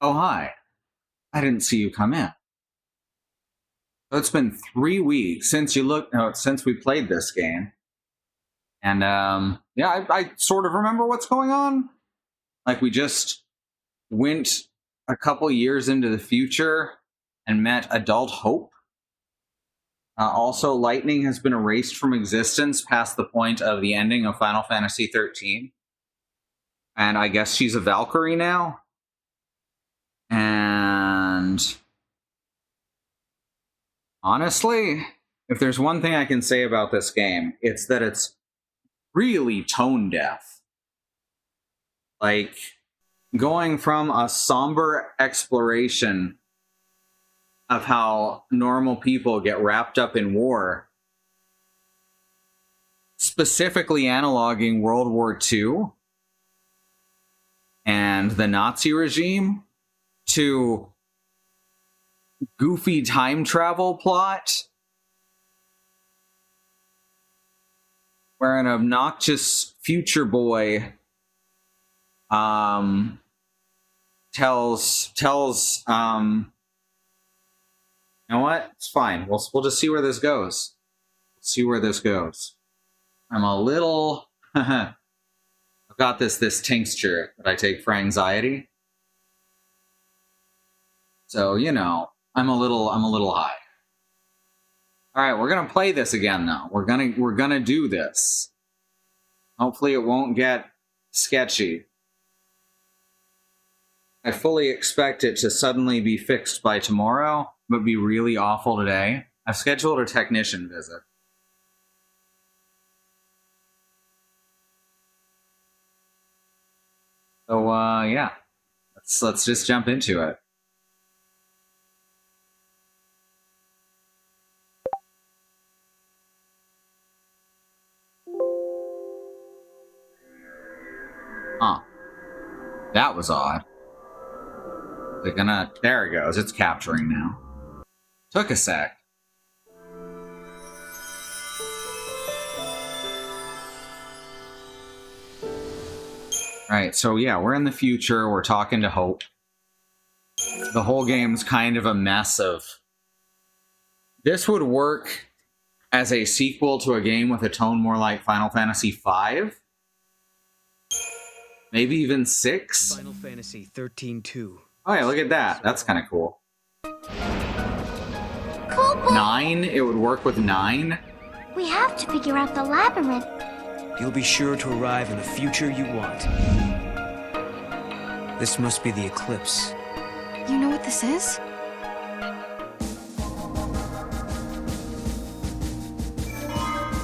Oh, hi. I didn't see you come in. So it's been 3 weeks since since we played this game. And, yeah, I sort of remember what's going on. Like, we just went a couple years into the future and met adult Hope. Also, lightning has been erased from existence past the point of the ending of Final Fantasy XIII. And I guess she's a Valkyrie now. And honestly, if there's one thing I can say about this game, it's that it's really tone deaf. Like, going from a somber exploration of how normal people get wrapped up in war, specifically analoging World War II and the Nazi regime, to goofy time travel plot where an obnoxious future boy tells you know what? It's fine. We'll just see where this goes. See where this goes. I'm a little I've got this tincture that I take for anxiety. So, you know, I'm a little high. All right, we're going to play this again though. We're going to do this. Hopefully it won't get sketchy. I fully expect it to suddenly be fixed by tomorrow, but be really awful today. I've scheduled a technician visit. So, yeah. Let's just jump into it. Huh. That was odd. There it goes. It's capturing now. Took a sec. Right, so yeah, we're in the future. We're talking to Hope. The whole game's kind of a mess of... This would work as a sequel to a game with a tone more like Final Fantasy V. Maybe even 6. Final Fantasy XIII-2. Oh yeah, look at that. That's kind of cool. Cool. 9? It would work with 9? We have to figure out the labyrinth. You'll be sure to arrive in the future you want. This must be the eclipse. You know what this is?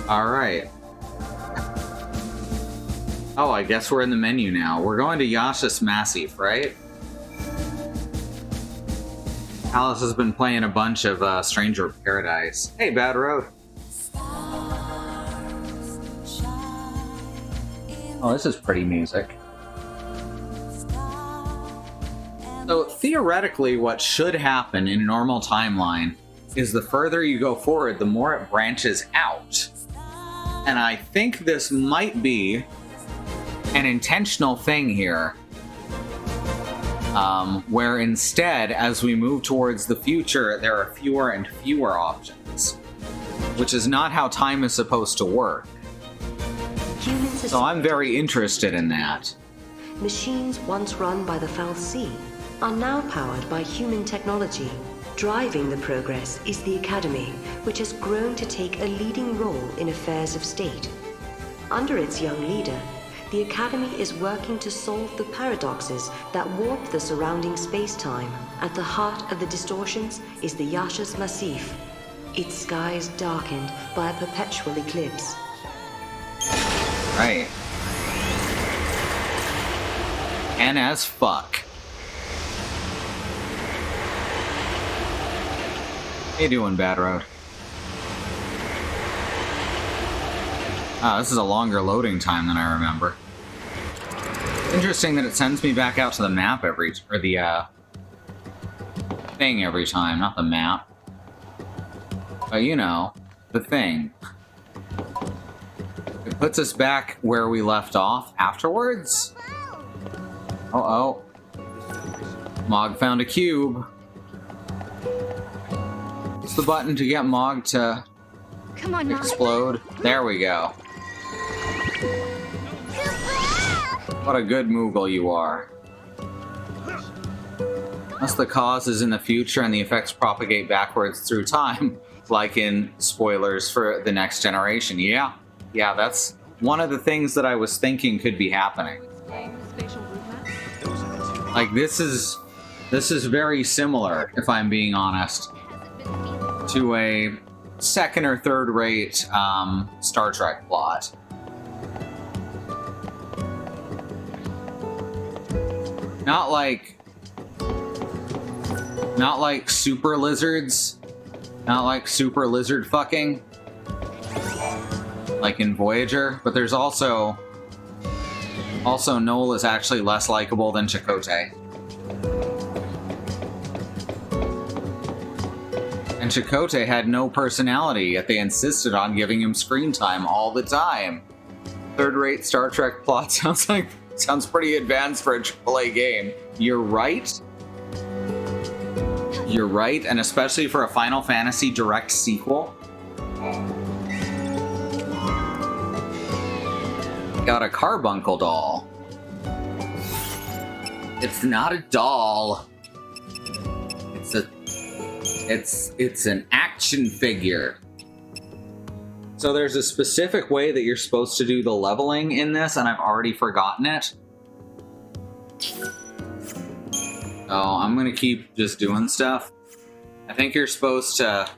Alright. Oh, I guess we're in the menu now. We're going to Yasha's Massif, right? Alice has been playing a bunch of Stranger of Paradise. Hey, Bad Road. Oh, this is pretty music. So, theoretically, what should happen in a normal timeline is the further you go forward, the more it branches out. And I think this might be an intentional thing here, where instead, as we move towards the future, there are fewer and fewer options, which is not how time is supposed to work. So I'm very interested in that. Machines once run by the fal'Cie are now powered by human technology. Driving the progress is the Academy, which has grown to take a leading role in affairs of state. Under its young leader, the Academy is working to solve the paradoxes that warp the surrounding space-time. At the heart of the distortions is the Yasha's Massif, its skies darkened by a perpetual eclipse. Right. And as fuck. How you doing, Bad Road? Ah, this is a longer loading time than I remember. Interesting that it sends me back out to the map thing every time, not the map. But you know, the thing. It puts us back where we left off afterwards. Uh-oh. Mog found a cube. What's the button to get Mog to Come on, Mog. explode? There we go. What a good Moogle you are. Unless the cause is in the future and the effects propagate backwards through time, like in spoilers for the next generation. Yeah, that's one of the things that I was thinking could be happening. Like, this is very similar, if I'm being honest, to a second or third rate Star Trek plot. Not like super lizards. Not like super lizard fucking. Like in Voyager. But there's also Noel is actually less likable than Chakotay. And Chakotay had no personality, yet they insisted on giving him screen time all the time. Third-rate Star Trek plot sounds pretty advanced for a AAA game. You're right. You're right, and especially for a Final Fantasy direct sequel. Got a carbuncle doll. It's not a doll. It's an action figure. So there's a specific way that you're supposed to do the leveling in this, and I've already forgotten it. Oh, I'm gonna keep just doing stuff. I think you're supposed to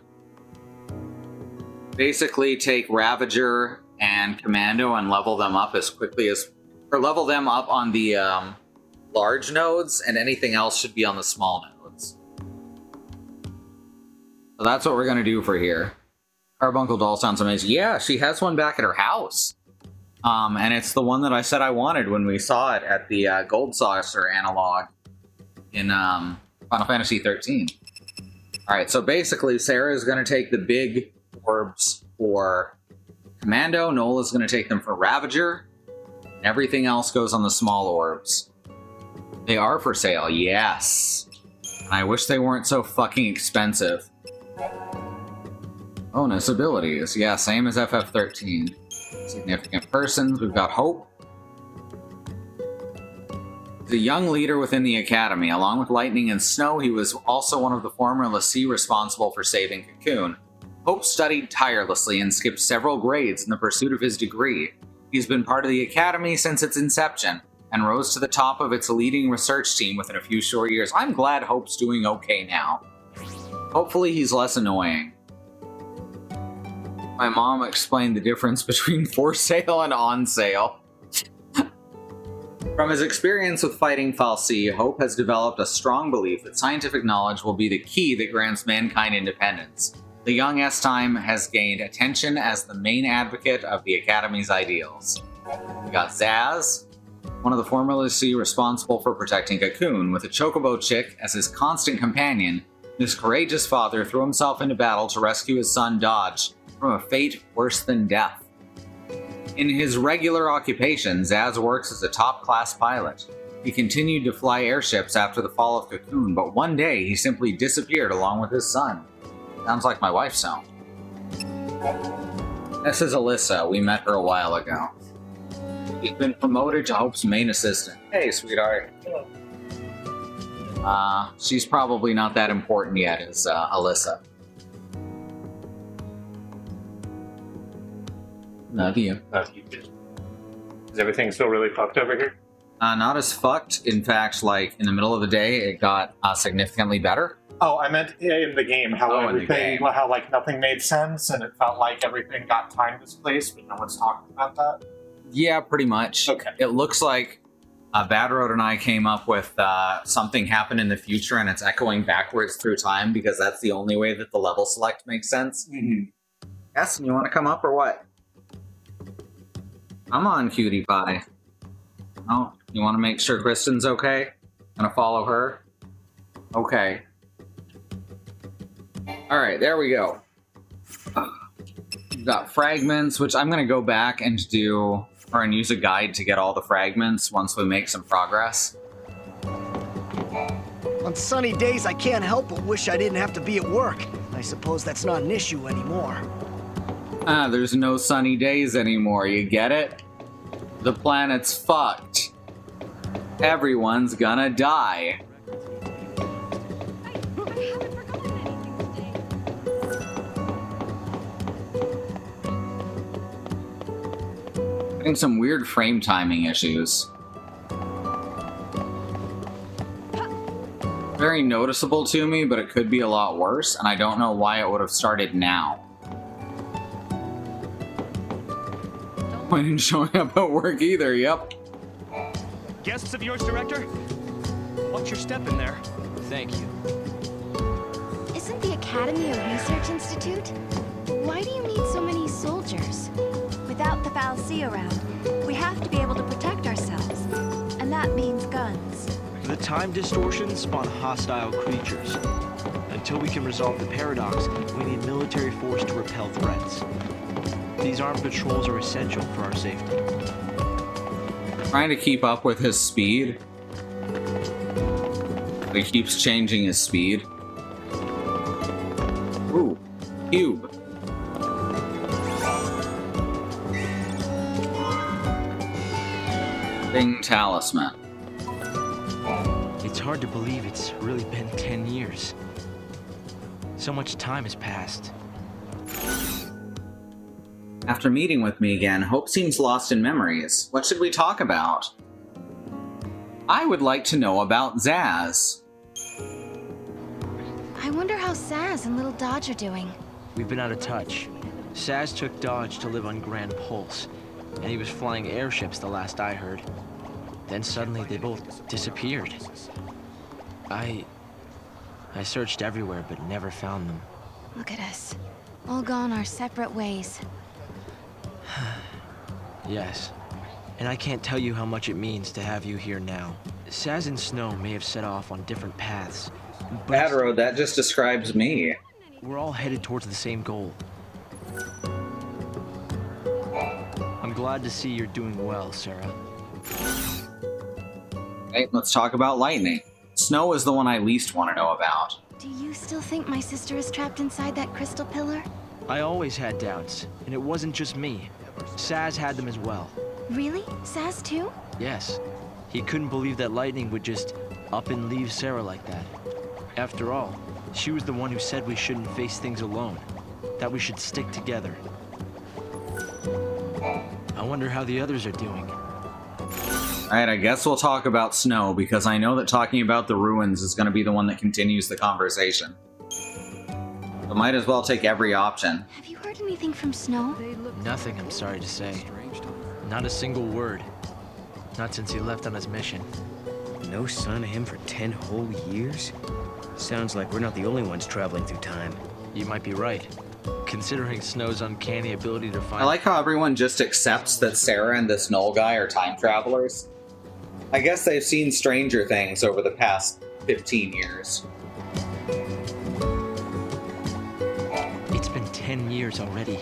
basically take Ravager and Commando and level them up as quickly as, or level them up on the large nodes, and anything else should be on the small nodes. So that's what we're gonna do for here. Carbuncle doll sounds amazing. Yeah, she has one back at her house. And it's the one that I said I wanted when we saw it at the Gold Saucer analog in Final Fantasy XIII. Alright, so basically Sarah is going to take the big orbs for Commando, Noel is going to take them for Ravager, and everything else goes on the small orbs. They are for sale, yes. And I wish they weren't so fucking expensive. Bonus abilities, yeah, same as FF13. Significant persons, we've got Hope. The young leader within the Academy. Along with Lightning and Snow, he was also one of the former Lassie responsible for saving Cocoon. Hope studied tirelessly and skipped several grades in the pursuit of his degree. He's been part of the Academy since its inception, and rose to the top of its leading research team within a few short years. I'm glad Hope's doing okay now. Hopefully he's less annoying. My mom explained the difference between for sale and on sale. From his experience with fighting Fal'Cie, Hope has developed a strong belief that scientific knowledge will be the key that grants mankind independence. The young S-Time has gained attention as the main advocate of the Academy's ideals. We got Zaz, one of the former Lassie responsible for protecting Cocoon, with a Chocobo chick as his constant companion. This courageous father threw himself into battle to rescue his son Dodge from a fate worse than death. In his regular occupation, Zaz works as a top-class pilot. He continued to fly airships after the fall of Cocoon, but one day he simply disappeared along with his son. Sounds like my wife's sound. This is Alyssa. We met her a while ago. She's been promoted to Hope's main assistant. Hey, sweetheart. She's probably not that important yet, is Alyssa. Love you. Love you too. Is everything still really fucked over here? Not as fucked. In fact, like, in the middle of the day, it got significantly better. Oh, I meant in the game, how everything, how like nothing made sense, and it felt like everything got time displaced, but no one's talking about that. Yeah, pretty much. Okay. It looks like Bad Road and I came up with something happened in the future, and it's echoing backwards through time, because that's the only way that the level select makes sense. Mm-hmm. Yes, you want to come up or what? Come on, cutie pie. Oh, you want to make sure Kristen's okay? Gonna follow her? Okay. Alright, there we go. We've got fragments, which I'm gonna go back and do, or and use a guide to get all the fragments once we make some progress. On sunny days, I can't help but wish I didn't have to be at work. I suppose that's not an issue anymore. There's no sunny days anymore, you get it? The planet's fucked. Everyone's gonna die. Having some weird frame timing issues. Very noticeable to me, but it could be a lot worse, and I don't know why it would have started now. Point in showing up at work either, yep. Guests of yours, Director? Watch your step in there. Thank you. Isn't the Academy a research institute? Why do you need so many soldiers? Without the Fal'Cie around, we have to be able to protect ourselves. And that means guns. The time distortions spawn hostile creatures. Until we can resolve the paradox, we need military force to repel threats. These armed patrols are essential for our safety. Trying to keep up with his speed. But he keeps changing his speed. Ooh, cube. Bing talisman. It's hard to believe it's really been 10 years. So much time has passed. After meeting with me again, Hope seems lost in memories. What should we talk about? I would like to know about Zaz. I wonder how Saz and little Dodge are doing. We've been out of touch. Saz took Dodge to live on Grand Pulse, and he was flying airships the last I heard. Then suddenly they both disappeared. I searched everywhere but never found them. Look at us. All gone our separate ways. Yes. And I can't tell you how much it means to have you here now. Saz and Snow may have set off on different paths, but Bad Road, that just describes me. we're all headed towards the same goal. I'm glad to see you're doing well, Sarah. Hey, let's talk about lightning. Snow is the one I least want to know about. Do you still think my sister is trapped inside that crystal pillar? I always had doubts, and it wasn't just me. Saz had them as well. Really? Saz too? Yes. He couldn't believe that lightning would just up and leave Sarah like that. After all, she was the one who said we shouldn't face things alone, that we should stick together. I wonder how the others are doing. Alright, I guess we'll talk about Snow, because I know that talking about the ruins is going to be the one that continues the conversation. But might as well take every option. Have you heard anything from Snow? Nothing, I'm sorry to say. Not a single word. Not since he left on his mission. No sign of him for 10 whole years? Sounds like we're not the only ones traveling through time. You might be right. Considering Snow's uncanny ability to find... I like how everyone just accepts that Sarah and this Knoll guy are time travelers. I guess they've seen stranger things over the past 15 years. It's been 10 years already.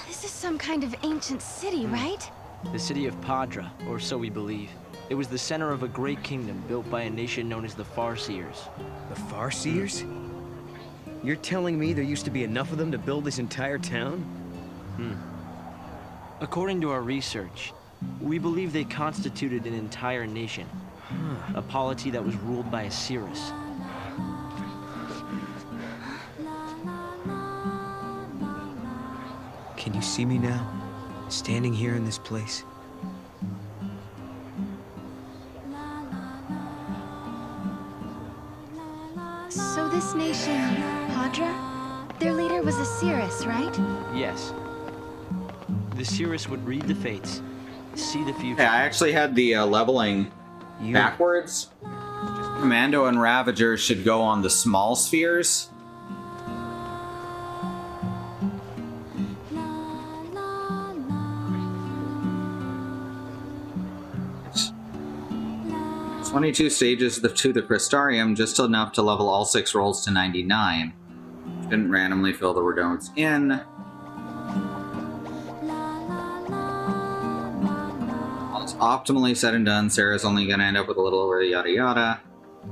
This is some kind of ancient city, right? The city of Padra, or so we believe. It was the center of a great kingdom built by a nation known as the Farseers. The Farseers? You're telling me there used to be enough of them to build this entire town? According to our research, we believe they constituted an entire nation. A polity that was ruled by a Cirrus. Can you see me now? Standing here in this place? So this nation, Padra? Their leader was a Cirrus, right? Yes. The Cirrus would read the fates, see the future. Hey, I actually had the leveling backwards. Commando and Ravager should go on the small spheres. It's 22 stages to the Crystarium, just enough to level all 6 rolls to 99. Didn't randomly fill the Redones in. it's optimally said and done, Sarah's only going to end up with a little over yada yada.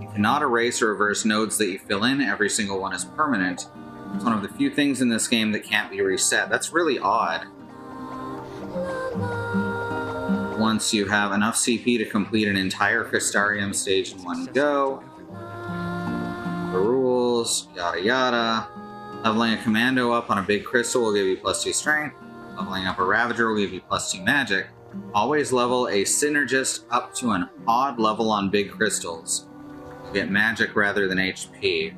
You cannot erase or reverse nodes that you fill in. Every single one is permanent. It's one of the few things in this game that can't be reset. That's really odd. Once you have enough CP to complete an entire Crystarium stage in one go. The rules, yada yada. Leveling a commando up on a big crystal will give you +2 strength. Leveling up a Ravager will give you +2 magic. Always level a synergist up to an odd level on big crystals. You'll get magic rather than HP.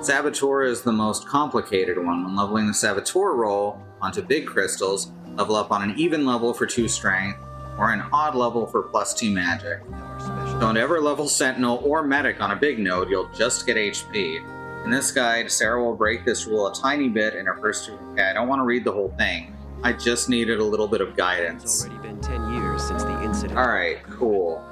Saboteur is the most complicated one. When leveling the Saboteur roll onto big crystals, level up on an even level for 2 strength, or an odd level for +2 magic. Don't ever level Sentinel or Medic on a big node, you'll just get HP. In this guide, Sarah will break this rule a tiny bit in her first... Okay, I don't want to read the whole thing. I just needed a little bit of guidance. It's already been 10 years since the incident. Alright, cool.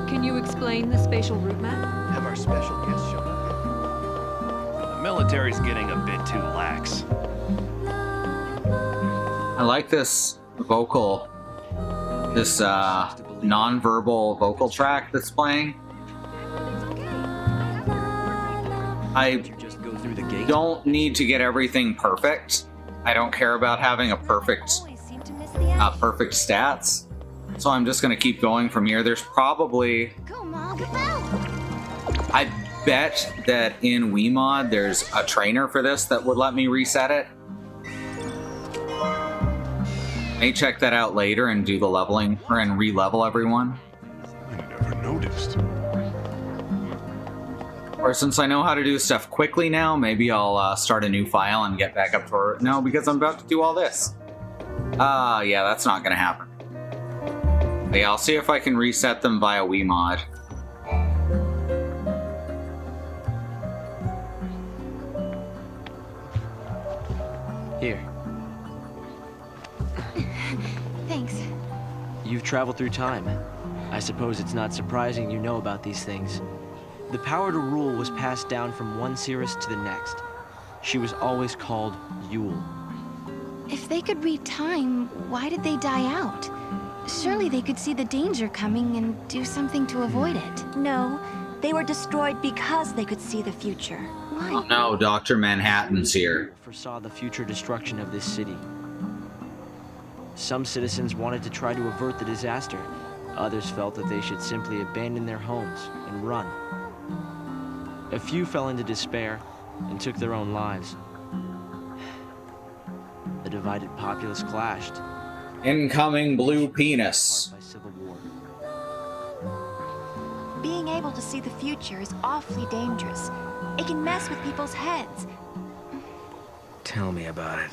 Can you explain the spatial route map? Have our special guest shown up yet? The military's getting a bit too lax. I like this vocal, this non-verbal vocal track that's playing. I Just go through the gate. don't need to get everything perfect. I don't care about having a perfect perfect stats. So I'm just gonna keep going from here. There's probably, Go, Mog. I bet that in Wiimod there's a trainer for this that would let me reset it. May check that out later and do the leveling, or and re-level everyone. I never noticed. Or since I know how to do stuff quickly now, maybe I'll start a new file and get back up to no, because I'm about to do all this. Yeah, that's not gonna happen. But yeah, I'll see if I can reset them via Wiimod. Here, Thanks. you've traveled through time. I suppose it's not surprising you know about these things. The power to rule was passed down from one Cirrus to the next. She was always called Yule. If they could read time, why did they die out? Surely they could see the danger coming and do something to avoid it. No, they were destroyed because they could see the future. Why? Oh no, Dr. Manhattan's here. Foresaw the future destruction of this city. Some citizens wanted to try to avert the disaster. Others felt that they should simply abandon their homes and run. A few fell into despair and took their own lives. The divided populace clashed, Incoming blue penis. by civil war. Being able to see the future is awfully dangerous. It can mess with people's heads. Tell me about it.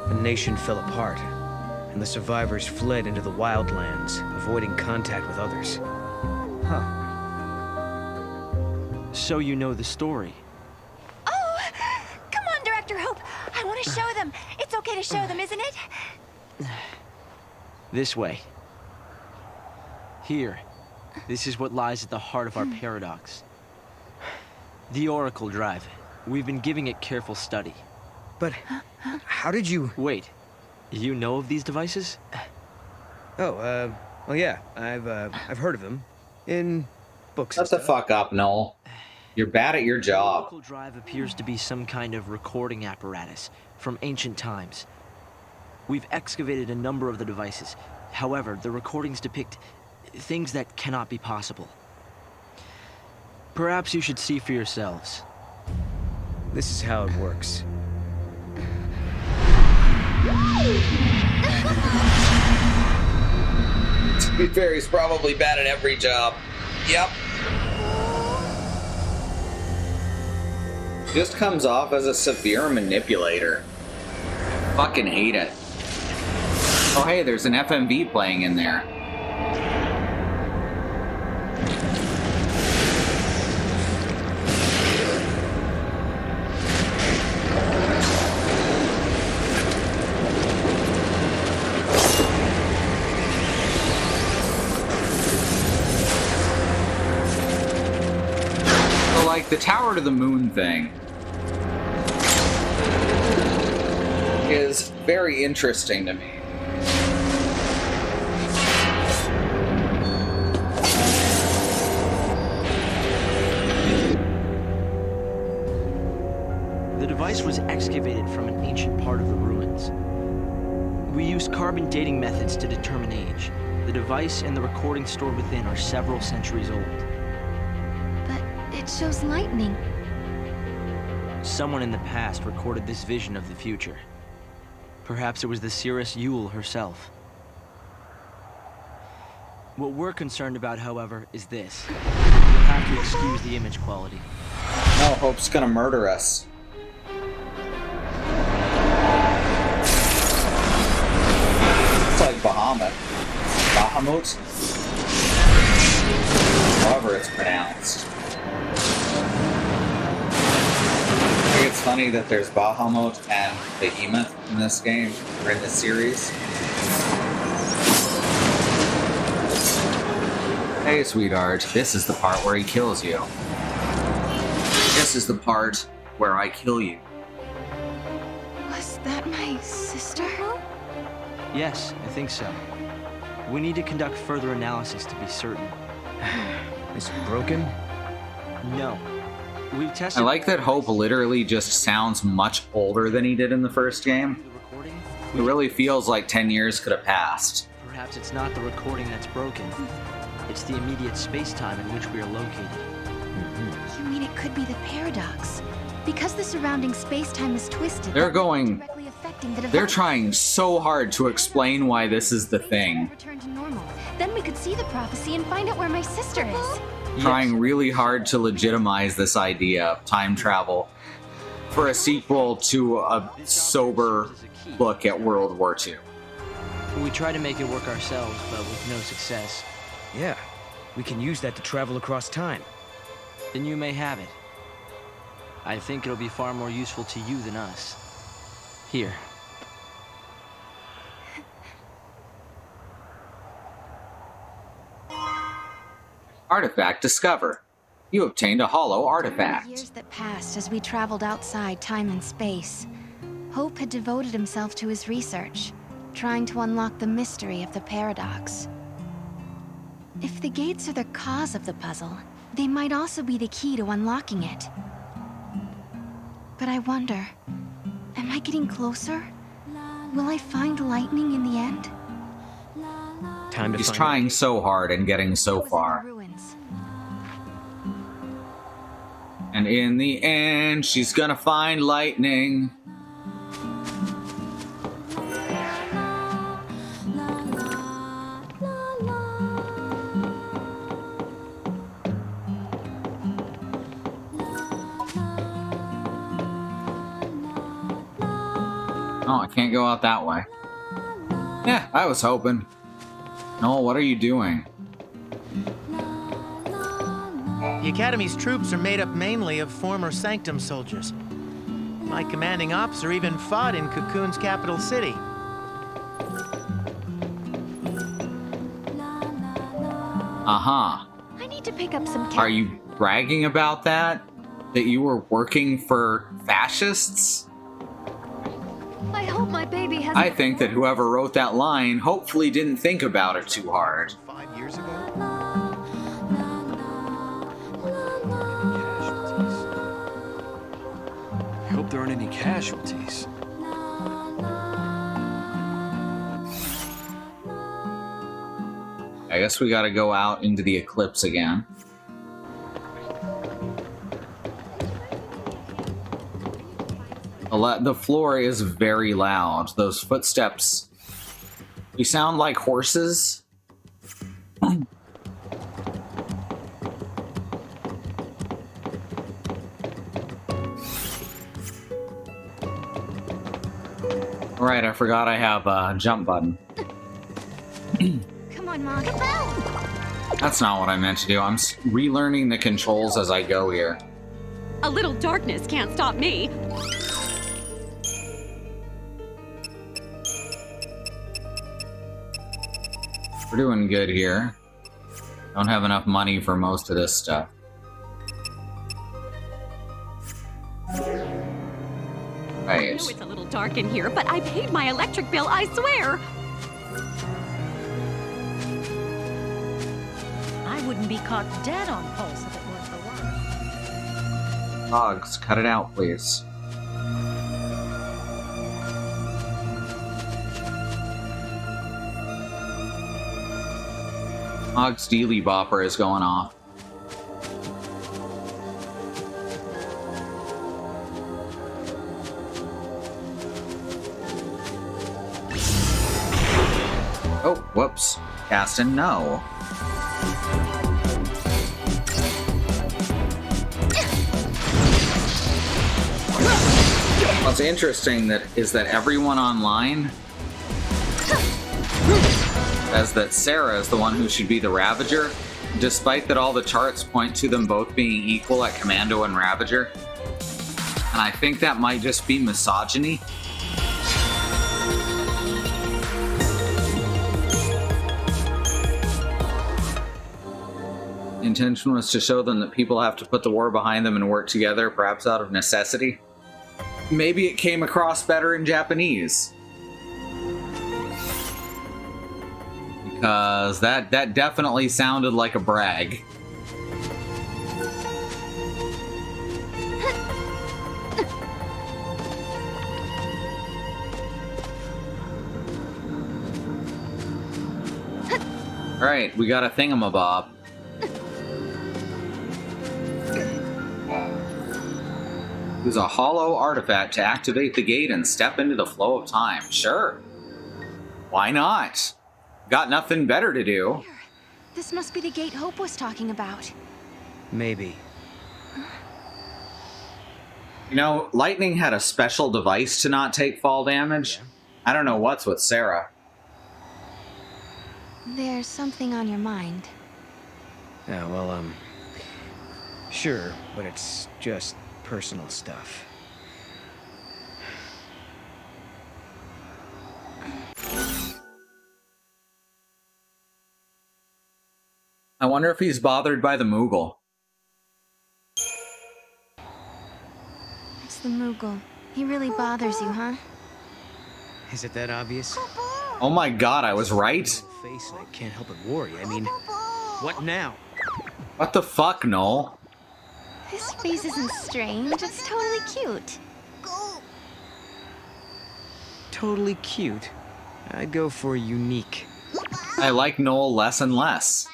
The nation fell apart, and the survivors fled into the wildlands, avoiding contact with others. Huh. So you know the story. Oh! Come on, Director Hope! I want to show them! It's okay to show them, isn't it? This way. Here. This is what lies at the heart of our paradox. The Oracle Drive. We've been giving it careful study. But how did you... Wait. You know of these devices? Oh, well, yeah, I've heard of them. In books and Shut the stuff. fuck up, Noel. You're bad at your The job. Oracle Drive appears to be some kind of recording apparatus from ancient times. We've excavated a number of the devices. However, the recordings depict things that cannot be possible. Perhaps you should see for yourselves. This is how it works. To be fair, he's probably bad at every job. Yep. Just comes off as a severe manipulator. Fucking hate it. Oh hey, there's an FMV playing in there. So like the Tower to the Moon thing. is very interesting to me. The device was excavated from an ancient part of the ruins. We used carbon dating methods to determine age. The device and the recording stored within are several centuries old. But it shows lightning. Someone in the past recorded this vision of the future. Perhaps it was the seeress Yule herself. What we're concerned about, however, is this. You'll have to excuse the image quality. No, Hope's gonna murder us. It's like Bahamut. Bahamut? However it's pronounced. I think it's funny that there's Bahamut and Behemoth in this game, or in this series. Hey, sweetheart, this is the part where he kills you. This is the part where I kill you. Was that my sister? Yes, I think so. We need to conduct further analysis to be certain. Is it broken? No. We've tested... I like that Hope literally just sounds much older than he did in the first game. It really feels like 10 years could have passed. Perhaps it's not the recording that's broken. It's the immediate space-time in which we are located. You mean it could be the paradox? Because the surrounding space-time is twisted. They're going... directly affecting the They're device. trying so hard to explain why this is the thing. Return to normal. Then we could see the prophecy and find out where my sister is. Trying really hard to legitimize this idea of time travel for a sequel to a sober look at World War II. We tried to make it work ourselves, but with no success. Yeah. We can use that to travel across time. Then you may have it. I think it'll be far more useful to you than us. Here. Artifact discover. You obtained a hollow artifact. Years that passed as we traveled outside time and space. Hope had devoted himself to his research, trying to unlock the mystery of the paradox. If the gates are the cause of the puzzle, they might also be the key to unlocking it. But I wonder, am I getting closer? Will I find lightning in the end? Time to He's find trying so hard and getting so far. And in the end, she's gonna find lightning. Oh, I can't go out that way. Yeah, I was hoping. No, what are you doing? The Academy's troops are made up mainly of former Sanctum soldiers. My commanding officer even fought in Cocoon's capital city. Uh-huh. I need to pick up some Are you bragging about that? That you were working for fascists? I hope my baby has. I think that whoever wrote that line hopefully didn't think about it too hard. 5 years ago? I hope there aren't any casualties. I guess we gotta go out into the eclipse again. The floor is very loud. Those footsteps, they sound like horses. Right, I forgot I have a jump button. Come on, Mom. That's not what I meant to do. I'm relearning the controls as I go here. A little darkness can't stop me. We're doing good here. Don't have enough money for most of this stuff. Right. I know it's a little dark in here, but I paid my electric bill, I swear. I wouldn't be caught dead on Pulse if it weren't for work. Dogs, cut it out, please. Og's Dealy Bopper is going off. Oh, whoops. Castin, no. What's interesting is that everyone online says that Sarah is the one who should be the Ravager, despite that all the charts point to them both being equal at Commando and Ravager. And I think that might just be misogyny. The intention was to show them that people have to put the war behind them and work together, perhaps out of necessity. Maybe it came across better in Japanese. Because that definitely sounded like a brag. Alright, we got a thingamabob. Use a hollow artifact to activate the gate and step into the flow of time. Sure. Why not? Got nothing better to do. This must be the gate Hope was talking about. Maybe. You know, Lightning had a special device to not take fall damage. I don't know what's with Sarah. There's something on your mind. Yeah, well, sure, but it's just personal stuff. I wonder if he's bothered by the Moogle. It's the Moogle. He really bothers you, huh? Is it that obvious? Oh my god, I was right? Face, and I can't help but worry. I mean, what now? What the fuck, Noel? His face isn't strange. It's totally cute. Totally cute. I'd go for unique. I like Noel less and less.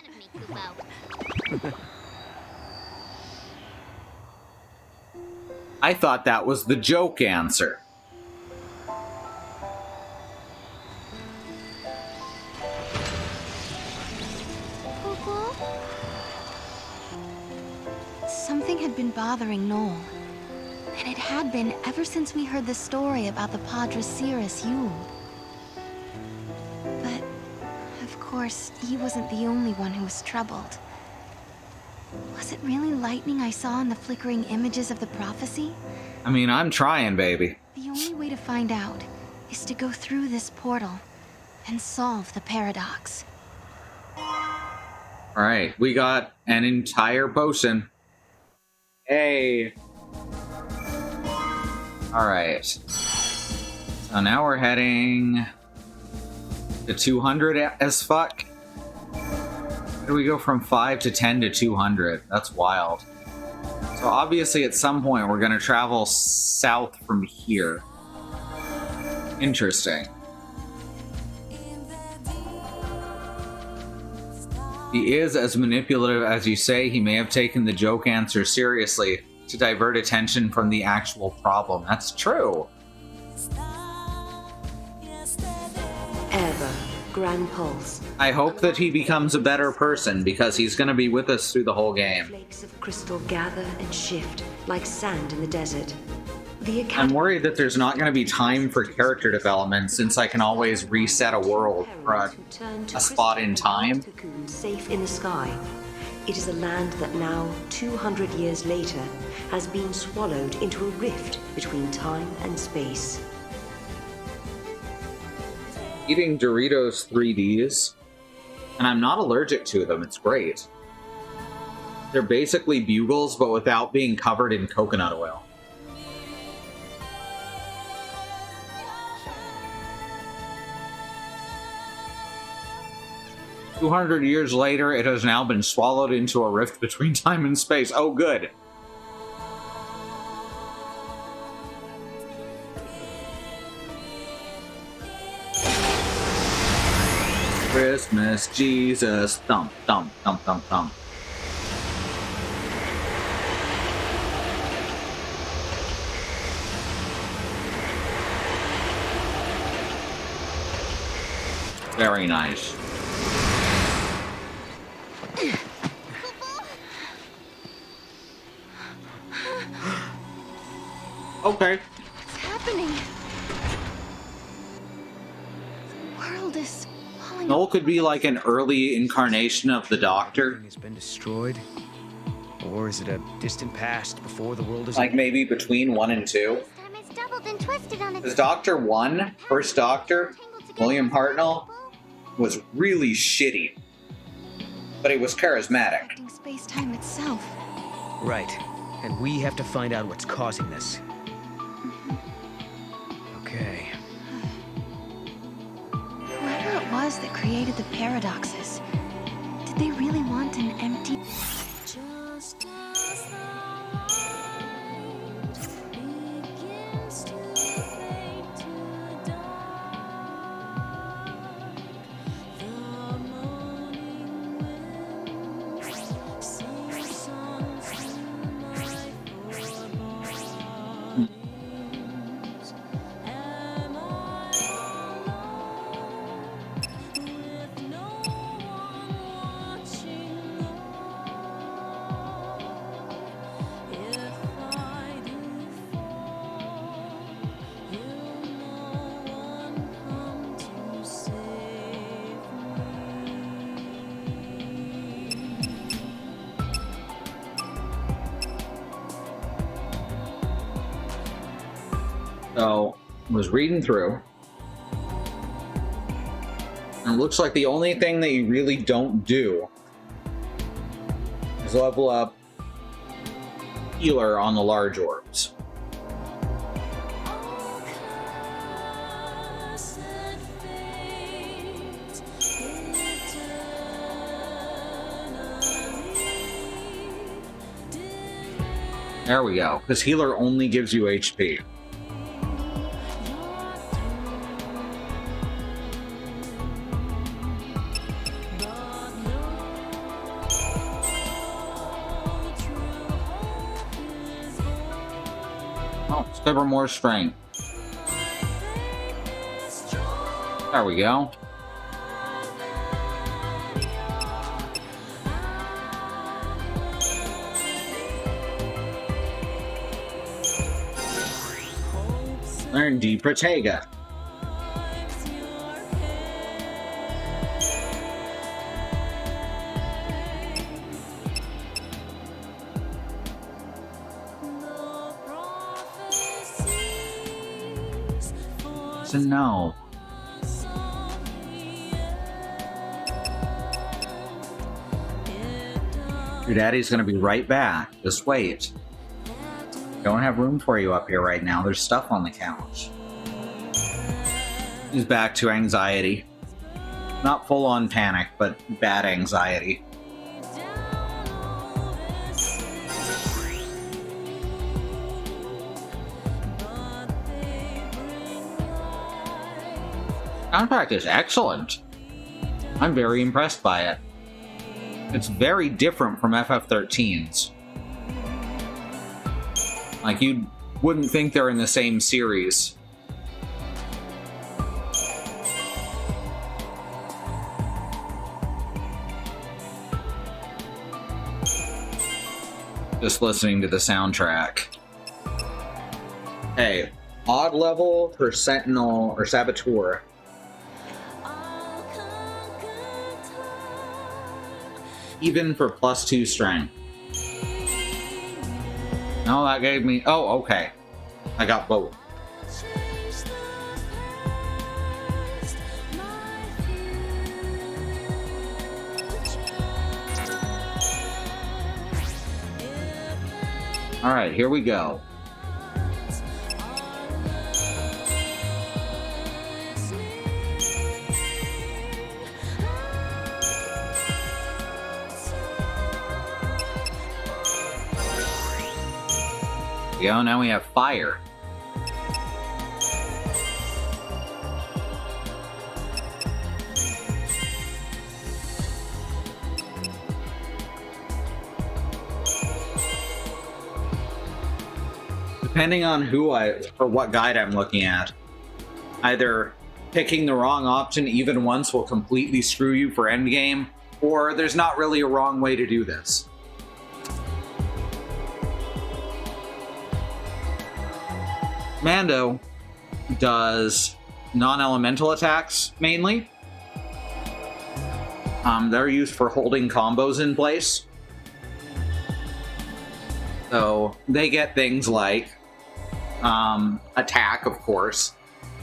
I thought that was the joke answer. Something had been bothering Noel. And it had been ever since we heard the story about the Padre Cirrus Yule. But, of course, he wasn't the only one who was troubled. Was it really lightning I saw in the flickering images of the prophecy? I mean, I'm trying, baby. The only way to find out is to go through this portal and solve the paradox. Alright, we got an entire potion. Hey. Alright. So now we're heading to 200 as fuck. How do we go from 5 to 10 to 200? That's wild. So obviously at some point we're gonna travel south from here. Interesting. He is as manipulative as you say. He may have taken the joke answer seriously to divert attention from the actual problem. That's true. Ever, Grand Pulse. I hope that he becomes a better person because he's going to be with us through the whole game. Flakes of crystal gather and shift like sand in the desert. I'm worried that there's not going to be time for character development since I can always reset a world or a spot in time. Safe in the sky. It is a land that now, 200 years later, has been swallowed into a rift between time and space. Eating Doritos 3Ds, and I'm not allergic to them. It's great. They're basically bugles, but without being covered in coconut oil. 200 years later, it has now been swallowed into a rift between time and space. Oh, good. Christmas, Jesus, thump, thump, thump, thump, thump. Very nice. Okay. What's happening? The world is falling Noel could be like an early incarnation of the Doctor. Everything has been destroyed? Or is it a distant past before the world is... Like maybe between 1 and 2. Because Doctor 1, first Doctor, William Hartnell, was really shitty. But he was charismatic. space-time itself. Right. And we have to find out what's causing this. Okay. Whoever it was that created the paradoxes, did they really want an empty... So, was reading through. And it looks like the only thing that you really don't do is level up healer on the large orbs. There we go, because healer only gives you HP. Oh, let's give her more strength. There we go. Learn D. Protega. So no. Your daddy's gonna be right back. Just wait. Don't have room for you up here right now. There's stuff on the couch. He's back to anxiety. Not full-on panic, but bad anxiety. Soundtrack is excellent. I'm very impressed by it. It's very different from FF13's. Like, you wouldn't think they're in the same series. Just listening to the soundtrack. Hey, odd level for Sentinel or Saboteur. Even for +2 strength. No, that gave me... Oh, okay. I got both. Alright, here we go. There we go, now we have fire. Depending on or what guide I'm looking at, either picking the wrong option even once will completely screw you for endgame, or there's not really a wrong way to do this. Mando does non-elemental attacks mainly. They're used for holding combos in place. So they get things like attack, of course,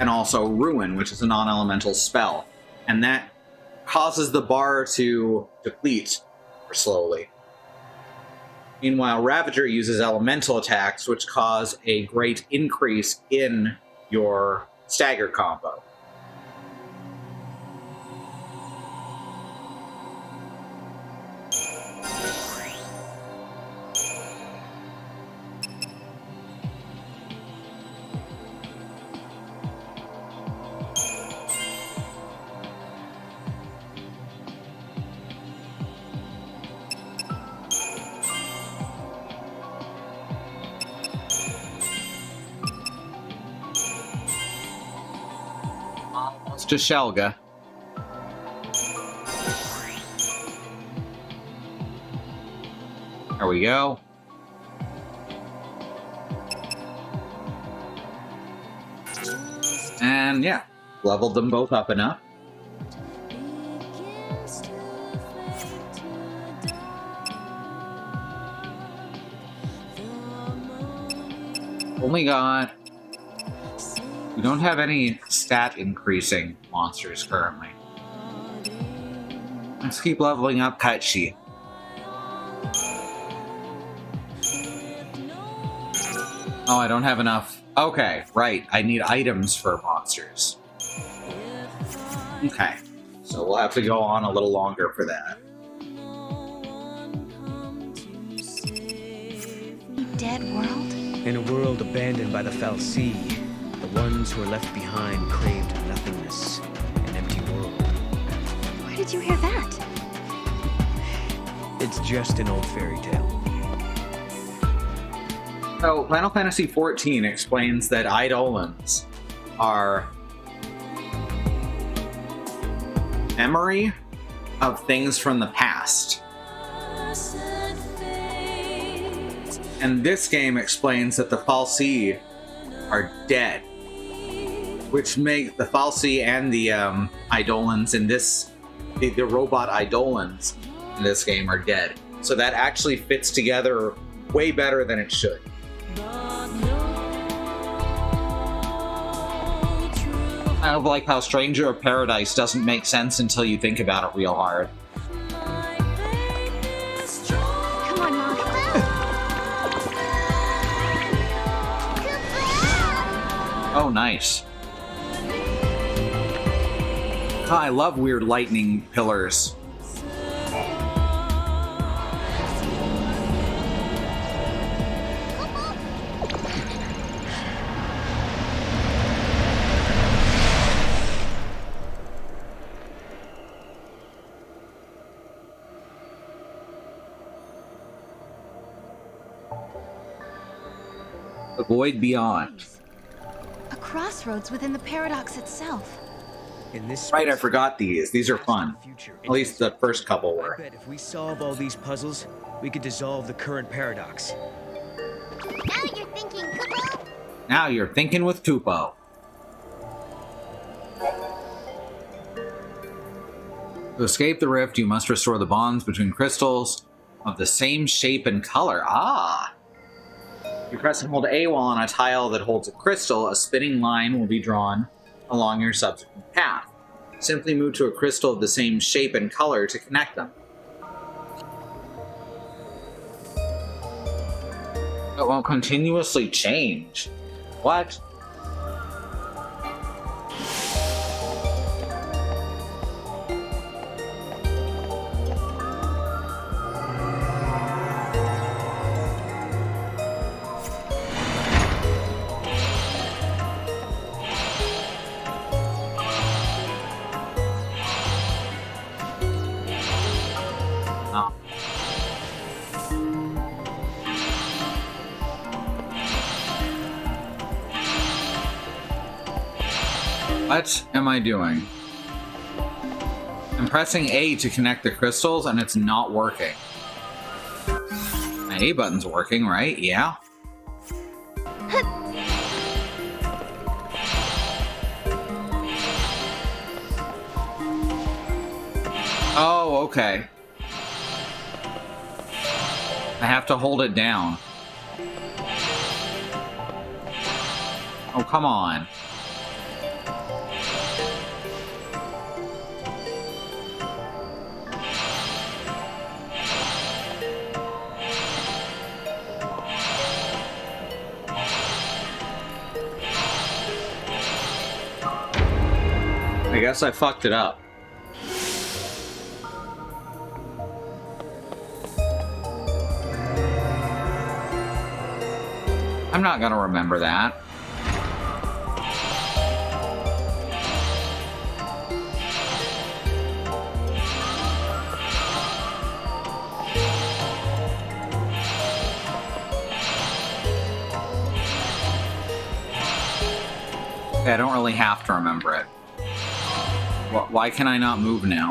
and also ruin, which is a non-elemental spell. And that causes the bar to deplete more slowly. Meanwhile, Ravager uses elemental attacks, which cause a great increase in your stagger combo. To Shelga. There we go. And yeah, leveled them both up enough. Only got... We don't have any stat increasing monsters currently. Let's keep leveling up Kaichi. Oh, I don't have enough. Okay, right. I need items for monsters. Okay, so we'll have to go on a little longer for that. Dead world? In a world abandoned by the fal'Cie, the ones who were left behind craved nothingness, an empty world. Where did you hear that? It's just an old fairy tale. So, Final Fantasy XIV explains that Eidolons are memory of things from the past. And this game explains that the fal'Cie are dead, which make the fal'Cie and the Eidolons in this, the robot Eidolons in this game are dead. So that actually fits together way better than it should. I like how Stranger of Paradise doesn't make sense until you think about it real hard. Come on, Mom. Oh, nice. Oh, I love weird lightning pillars. The void beyond. A crossroads within the paradox itself. In this Right, I forgot these. These are fun. At least the first couple were. I bet if we solve all these puzzles, we could dissolve the current paradox. Now you're thinking, Kupo. Now you're thinking with Kupo. To escape the rift, you must restore the bonds between crystals of the same shape and color. Ah! You press and hold A while on a tile that holds a crystal, a spinning line will be drawn along your subsequent path. Simply move to a crystal of the same shape and color to connect them. It won't continuously change. What? What am I doing? I'm pressing A to connect the crystals and it's not working. My A button's working, right? Yeah. Oh, okay. I have to hold it down. Oh, come on. I guess I fucked it up. I'm not gonna remember that. Okay, I don't really have to remember it. Why can I not move now?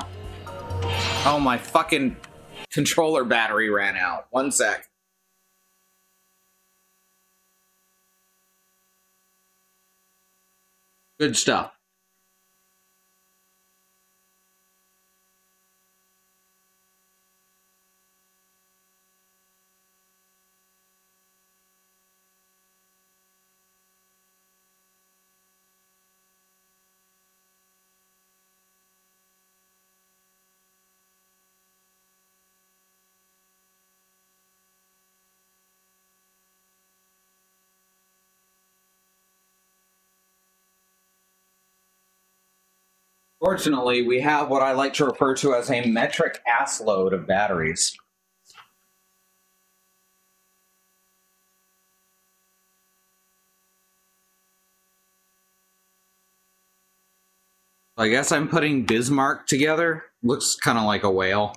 Oh, my fucking controller battery ran out. 1 sec. Good stuff. Fortunately, we have what I like to refer to as a metric ass load of batteries. I guess I'm putting Bismarck together. Looks kind of like a whale.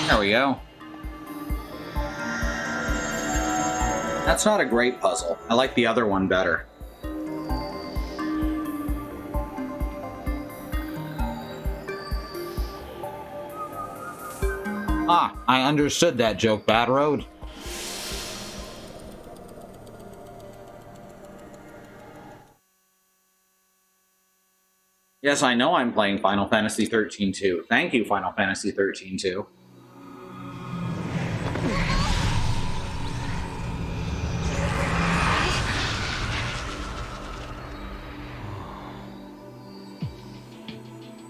There we go. That's not a great puzzle. I like the other one better. Ah, I understood that joke, Bad Road. Yes, I know I'm playing Final Fantasy XIII-2. Thank you, Final Fantasy XIII-2.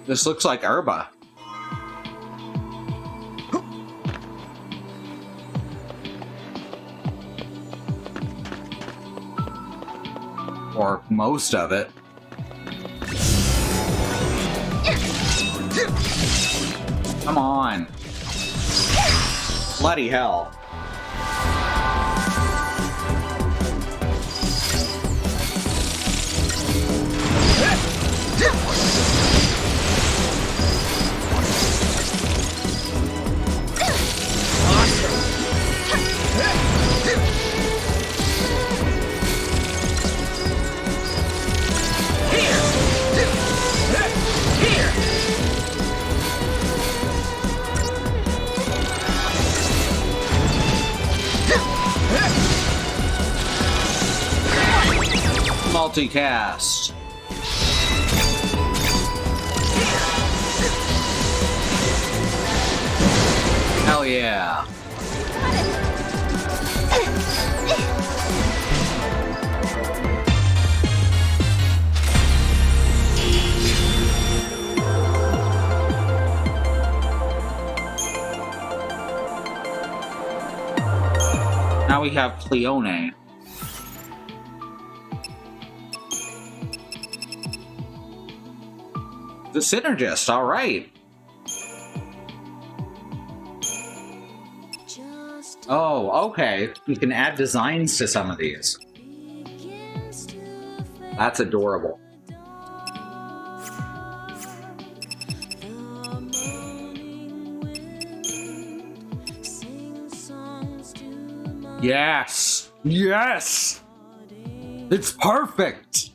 This looks like Herba. Or most of it. Come on. Bloody hell. Multicast. Hell yeah. Now we have Cleone. The synergist, all right. Oh, okay. You can add designs to some of these. That's adorable. Yes! Yes! It's perfect!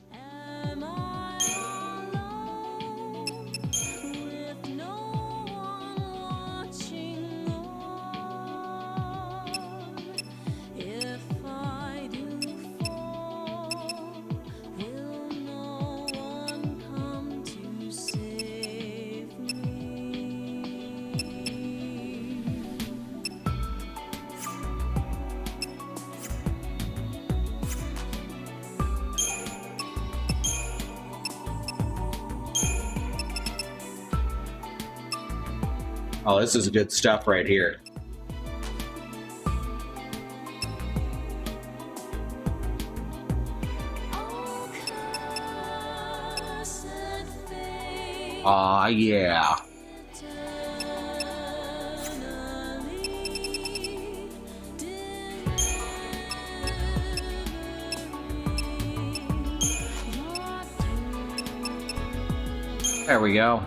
Oh, this is good stuff right here. Aw, yeah. There we go.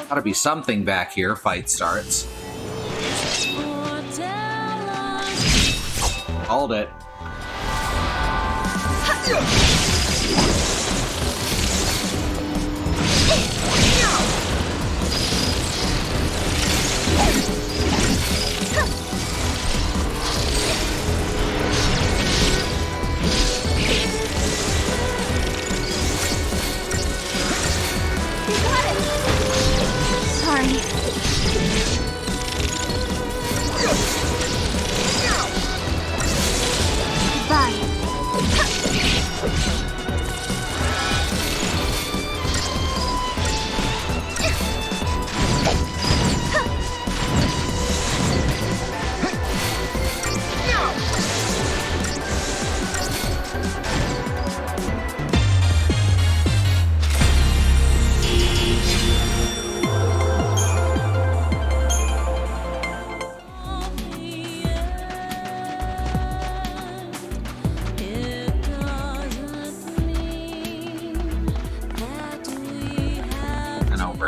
Gotta be something back here. Fight starts. Hold it.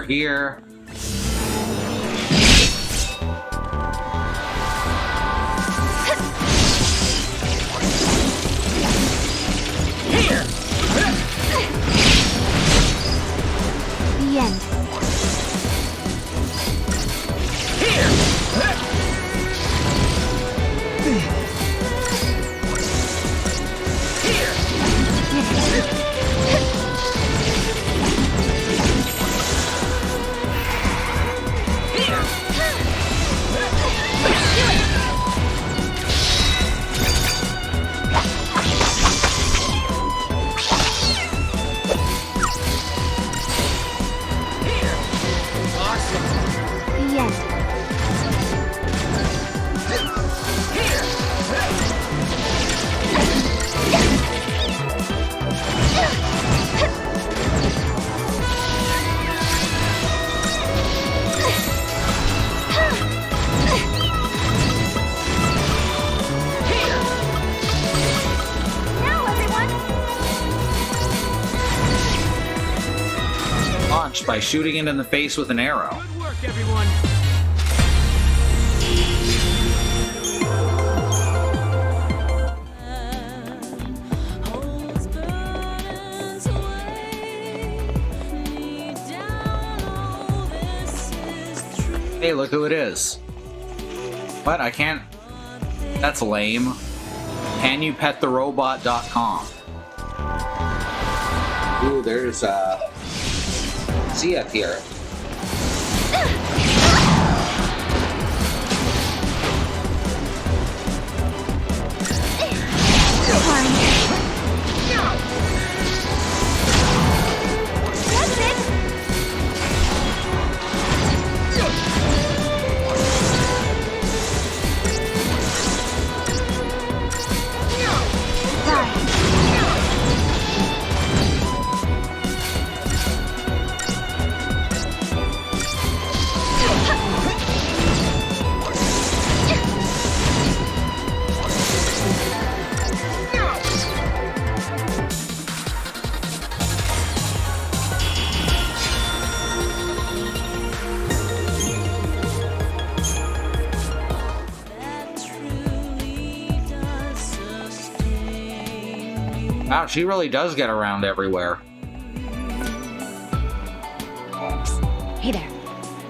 Here. Here. The end. Here. By shooting it in the face with an arrow. Good work, everyone. Hey, look who it is. What? I can't. That's lame. CanYouPetTheRobot.com. Ooh, there's Zia here. Wow, she really does get around everywhere. Hey there.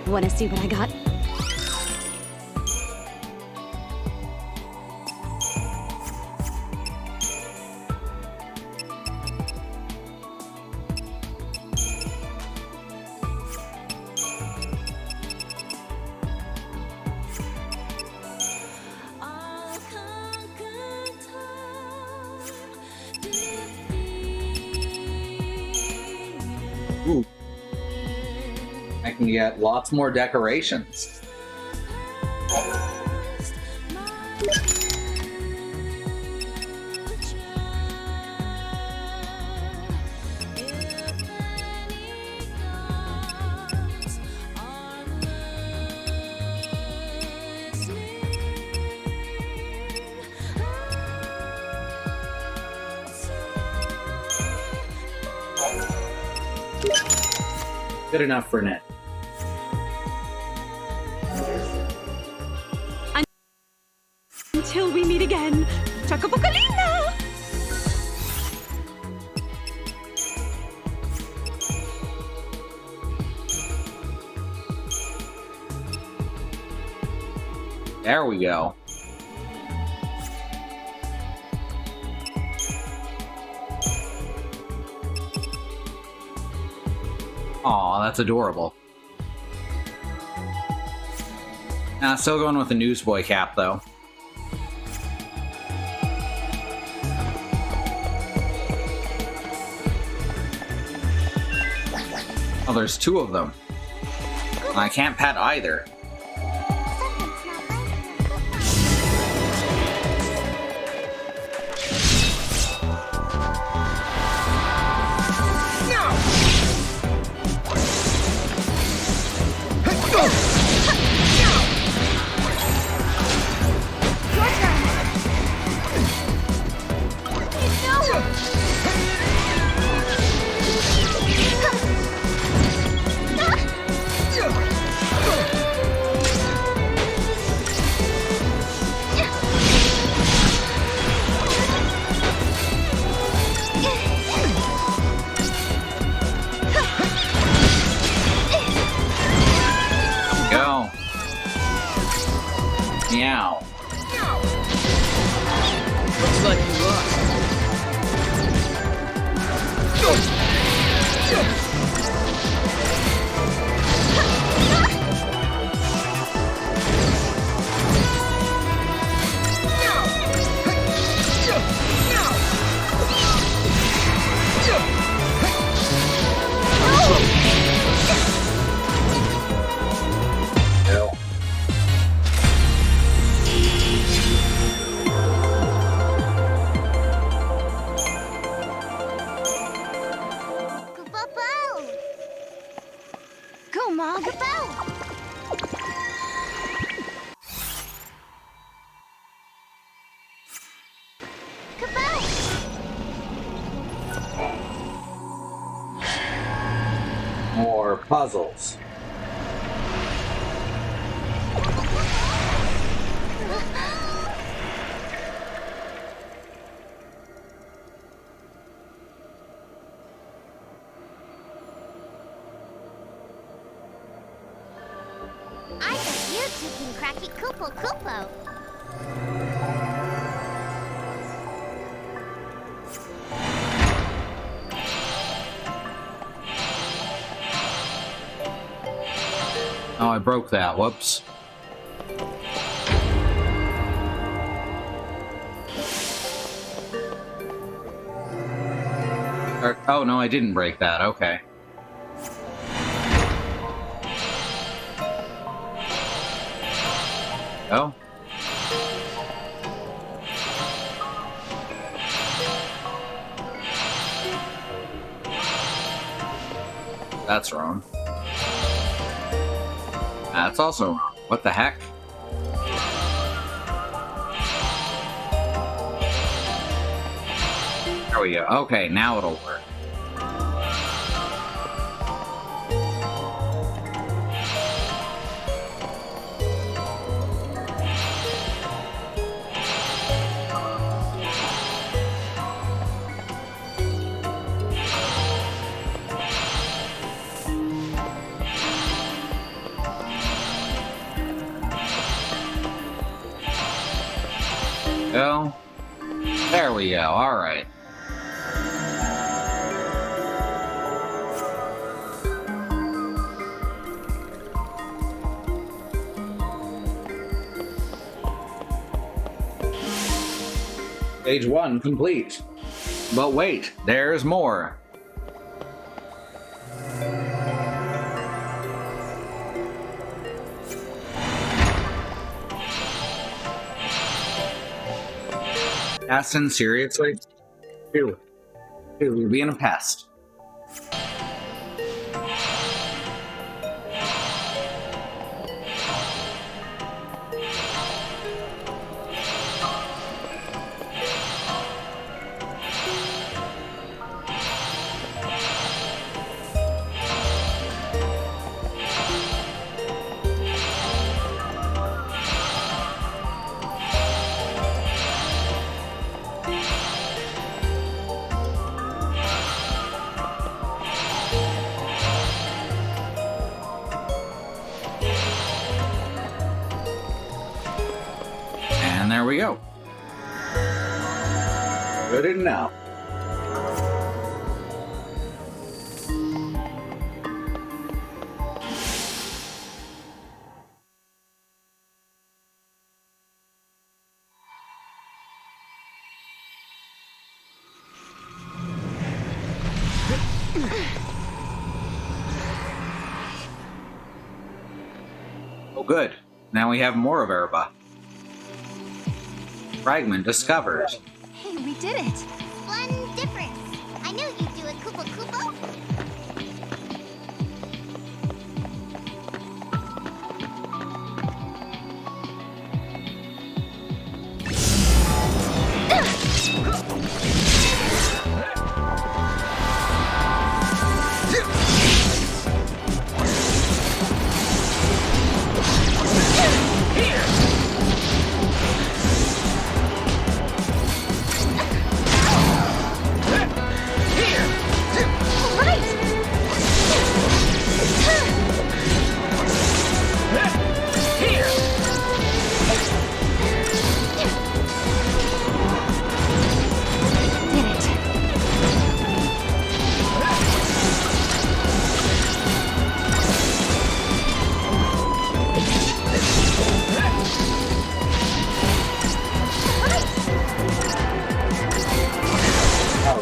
Wanna see what I got? Ooh. I can get lots more decorations. Good enough for Ned. Until we meet again. Chakapukalina! There we go. Aw, that's adorable. Still going with the newsboy cap, though. Oh, there's two of them. I can't pet either. Go. Meow. Looks like you lost. No. Go, Mom. More puzzles. I bet you two can crack it Koopo Koopo. Oh, I broke that. Whoops. Oh, no, I didn't break that. Okay. Oh. That's wrong. That's also wrong. What the heck? There we go. Okay, now it'll work. Go. There we go. All right. Stage 1 complete. But wait, there's more. Aston, seriously? Dude, you're being a pest. And there we go. Good enough. Oh, good. Now we have more of Erba. Fragment discovered. Hey, we did it! One difference. I knew you'd do a Koopa Koopa.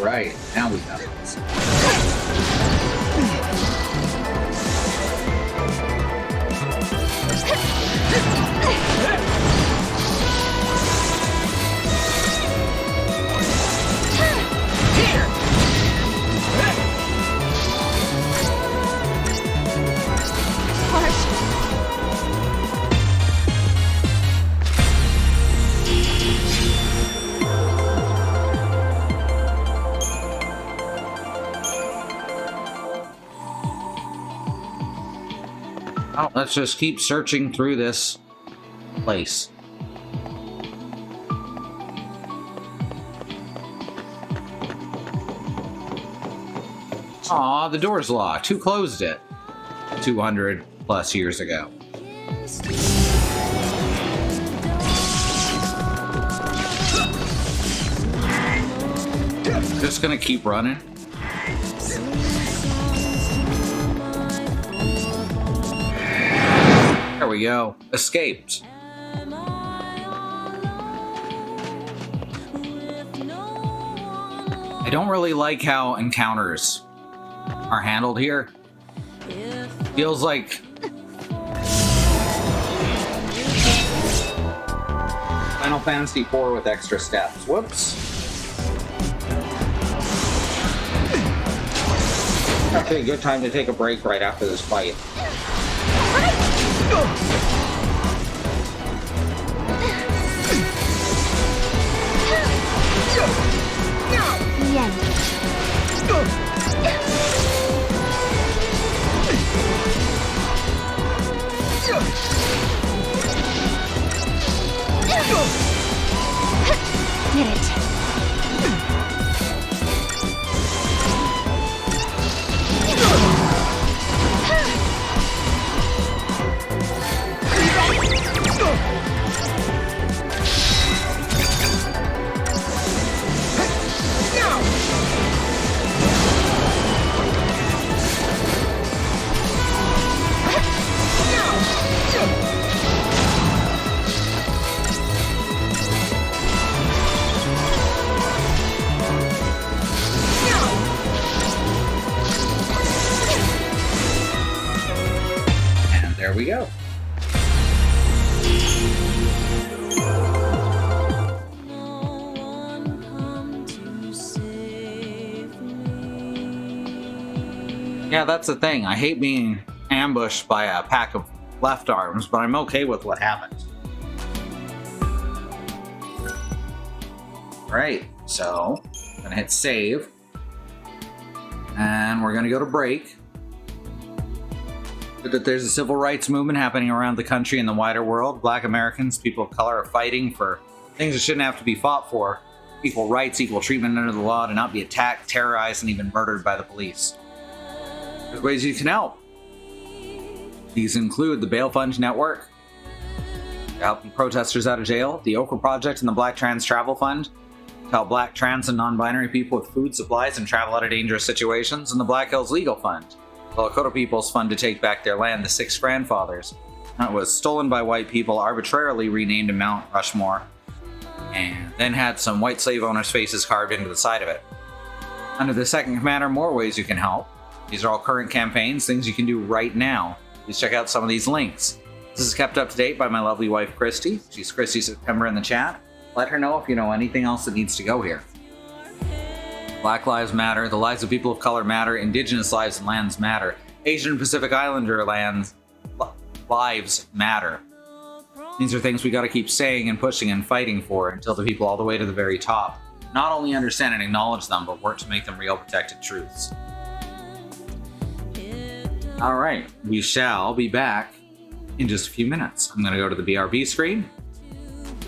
Right, now we got this. Oh, let's just keep searching through this place. Aw, the door's locked. Who closed it? 200 plus years ago. Just gonna keep running. we go. Escaped. I don't really like how encounters are handled here. Feels like Final Fantasy IV with extra steps. Whoops. Actually, a good time to take a break right after this fight. Did it. There we go. Yeah, that's the thing. I hate being ambushed by a pack of left arms, but I'm okay with what happened. Right, so I'm gonna hit save, and we're gonna go to break. That there's a civil rights movement happening around the country and the wider world. Black Americans, people of color, are fighting for things that shouldn't have to be fought for. Equal rights, equal treatment under the law, to not be attacked, terrorized, and even murdered by the police. There's ways you can help. These include the Bail Fund Network, to help protesters out of jail, the Okra Project and the Black Trans Travel Fund, to help black, trans, and non-binary people with food supplies and travel out of dangerous situations, and the Black Hills Legal Fund, the Lakota People's Fund to take back their land, the Six Grandfathers. That was stolen by white people, arbitrarily renamed to Mount Rushmore, and then had some white slave owners' faces carved into the side of it. Under the second commander, more ways you can help. These are all current campaigns, things you can do right now. Please check out some of these links. This is kept up to date by my lovely wife, Christy. She's Christy September in the chat. Let her know if you know anything else that needs to go here. Black Lives Matter, the lives of people of color matter, Indigenous lives and lands matter, Asian and Pacific Islander lives matter. These are things we gotta keep saying and pushing and fighting for until the people all the way to the very top not only understand and acknowledge them, but work to make them real protected truths. Alright, we shall be back in just a few minutes. I'm gonna go to the BRB screen,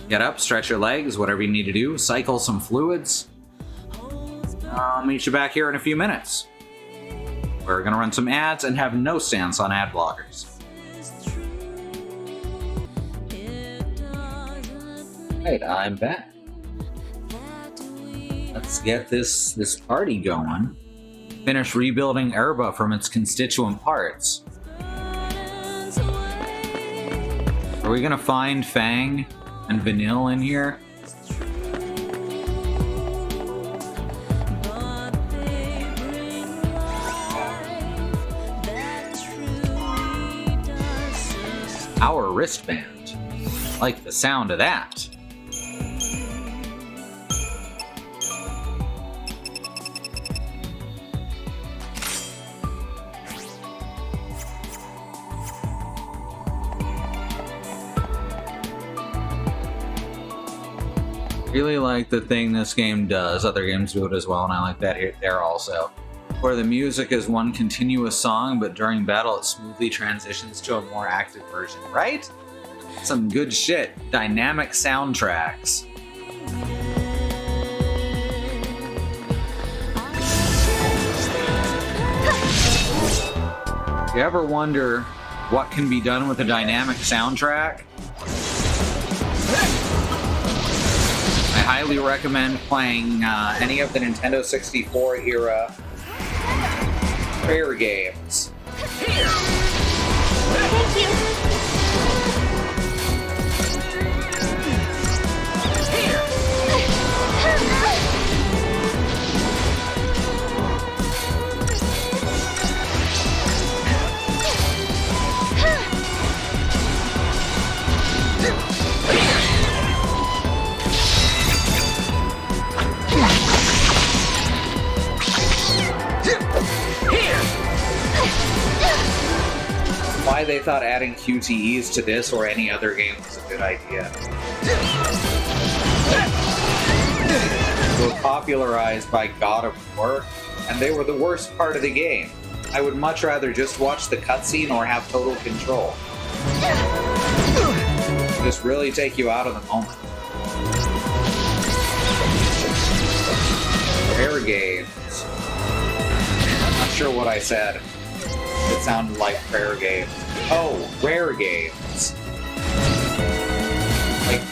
get up, stretch your legs, whatever you need to do, cycle some fluids. I'll meet you back here in a few minutes. We're gonna run some ads and have no stance on ad blockers. Right, I'm back. Let's get this party going. Finish rebuilding Erba from its constituent parts. Are we gonna find Fang and Vanille in here? Our wristband. Like the sound of that. Really like the thing this game does. Other games do it as well, and I like that here there also. Where the music is one continuous song, but during battle it smoothly transitions to a more active version, right? Some good shit. Dynamic soundtracks. You ever wonder what can be done with a dynamic soundtrack? I highly recommend playing any of the Nintendo 64 era prayer games. Thank you. they thought adding QTEs to this or any other game was a good idea. They were popularized by God of War, and they were the worst part of the game. I would much rather just watch the cutscene or have total control. Just really take you out of the moment. Rare games. Not sure what I said. It sounded like prayer games. Oh, rare games. Like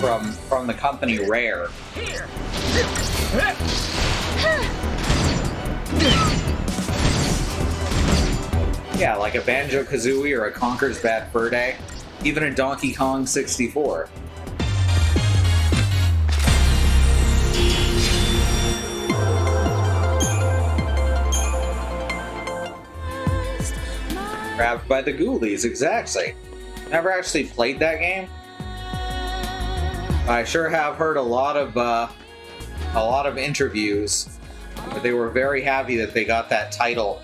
from the company Rare. Yeah, like a Banjo-Kazooie or a Conker's Bad Fur Day. Even a Donkey Kong 64. Grabbed by the Ghoulies, exactly. Never actually played that game. I sure have heard a lot of interviews where they were very happy that they got that title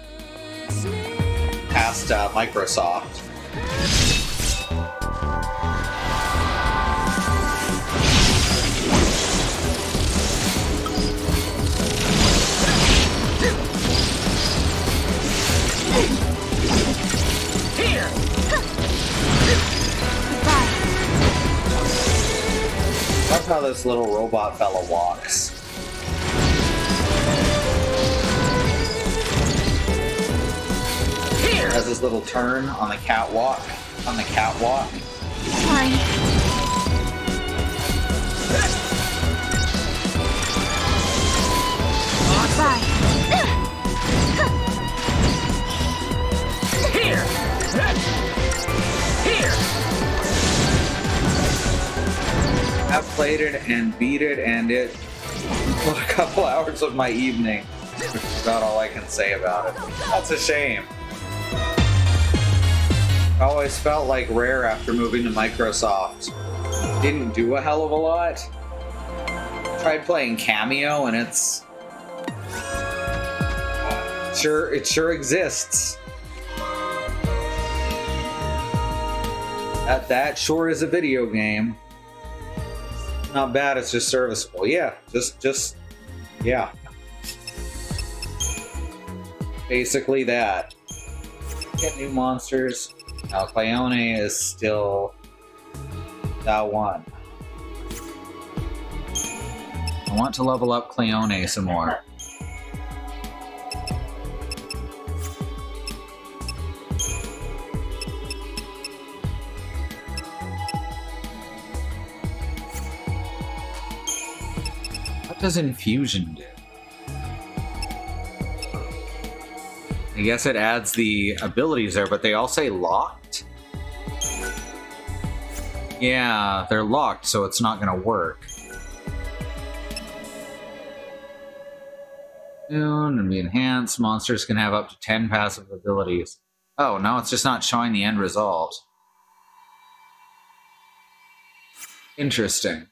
past Microsoft. That's how this little robot fella walks. Has this little turn on the catwalk. Fine. Bye. Here! I've played it and beat it, and it put a couple hours of my evening. That's about all I can say about it. That's a shame. I always felt like Rare after moving to Microsoft didn't do a hell of a lot. Tried playing Cameo, and it sure exists. That sure is a video game. Not bad, it's just serviceable. Yeah, just yeah. Basically that. Get new monsters. Now Cleone is still that one. I want to level up Cleone some more. What does infusion do? I guess it adds the abilities there, but they all say locked? Yeah, they're locked, so it's not gonna work. Soon and be enhanced. Monsters can have up to 10 passive abilities. Oh, no, it's just not showing the end result. Interesting.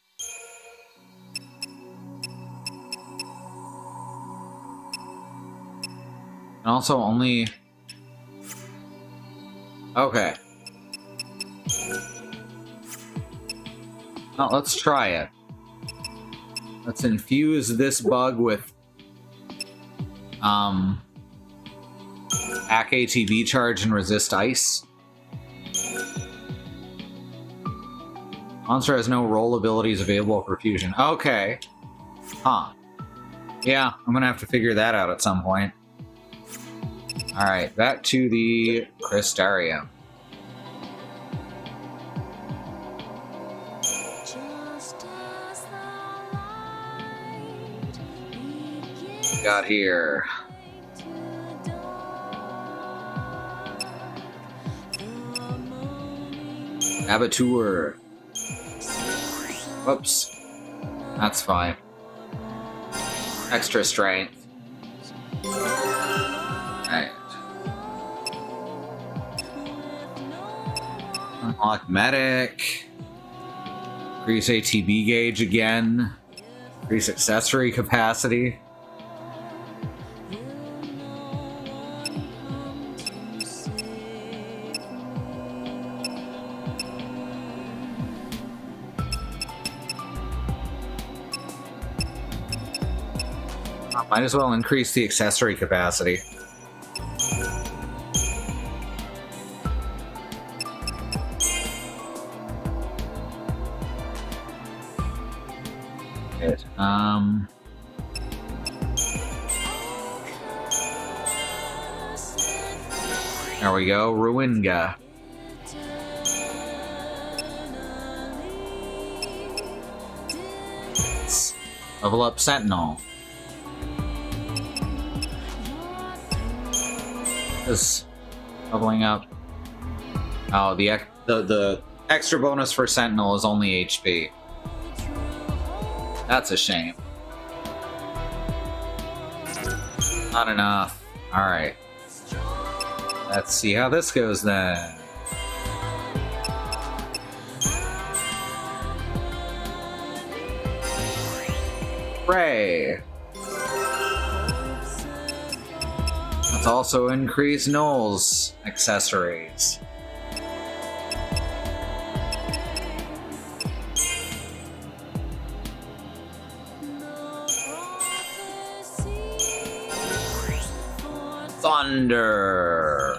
And also only... Okay. Well, let's try it. Let's infuse this bug with... Hack ATB charge and resist ice. Monster has no roll abilities available for fusion. Okay. Huh. Yeah, I'm gonna have to figure that out at some point. Alright, back to the Crystarium. Got here. Abattoir. Whoops. That's fine. Extra strength. Alright. Unlock medic. Increase ATB gauge again. Increase accessory capacity. Might as well increase the accessory capacity. Good. There we go, Ruinga. Let's level up Sentinel. Just leveling up. Oh, the extra bonus for Sentinel is only HP. That's a shame. Not enough. Alright. Let's see how this goes then. Hooray! Let's also increase Noel's accessories. Thunder.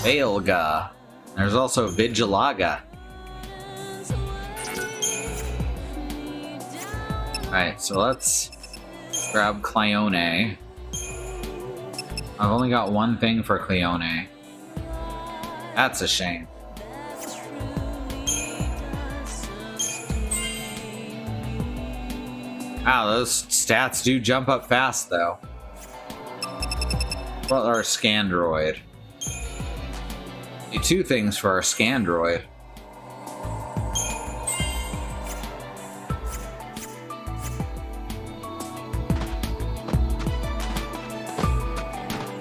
Veilga. There's also Vigilaga. Alright, so let's grab Cleone. I've only got one thing for Cleone. That's a shame. Wow, those stats do jump up fast, though. Well, our Scandroid. Do two things for our Scandroid.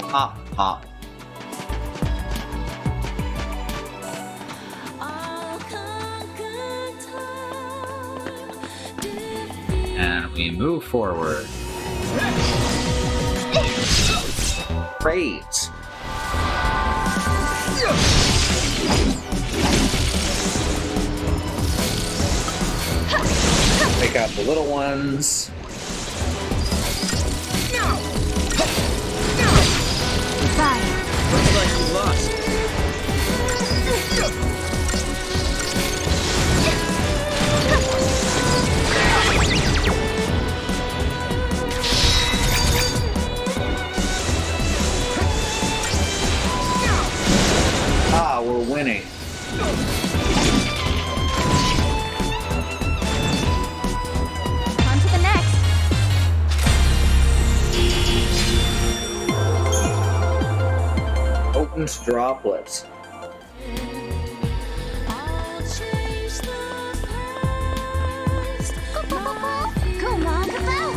Hop, hop. And we move forward. Great. Take out the little ones. Goodbye. Looks like you lost. Ah, we're winning. On to the next. Potent droplets. Come on, come out!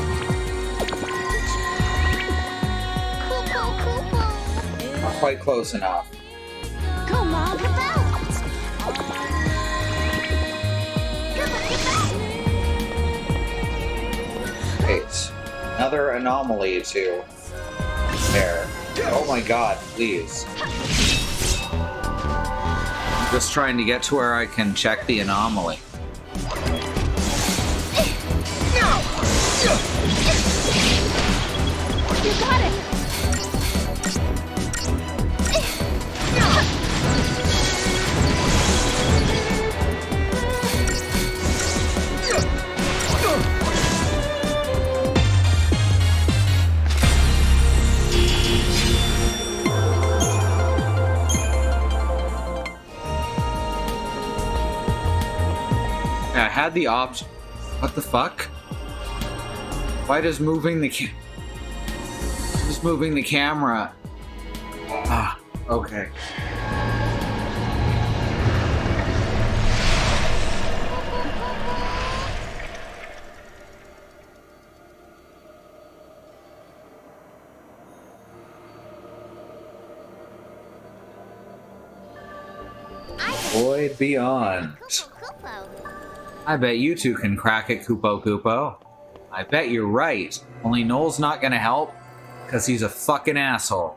Cool. Not quite close enough. Come on, come out! Wait. Another anomaly to compare. Oh my god, please. I'm just trying to get to where I can check the anomaly. You got it. I had the option. What the fuck? Why does moving the camera? Ah, okay. Void Beyond. I bet you two can crack it, Koopo Koopo. I bet you're right. Only Noel's not gonna help, because he's a fucking asshole.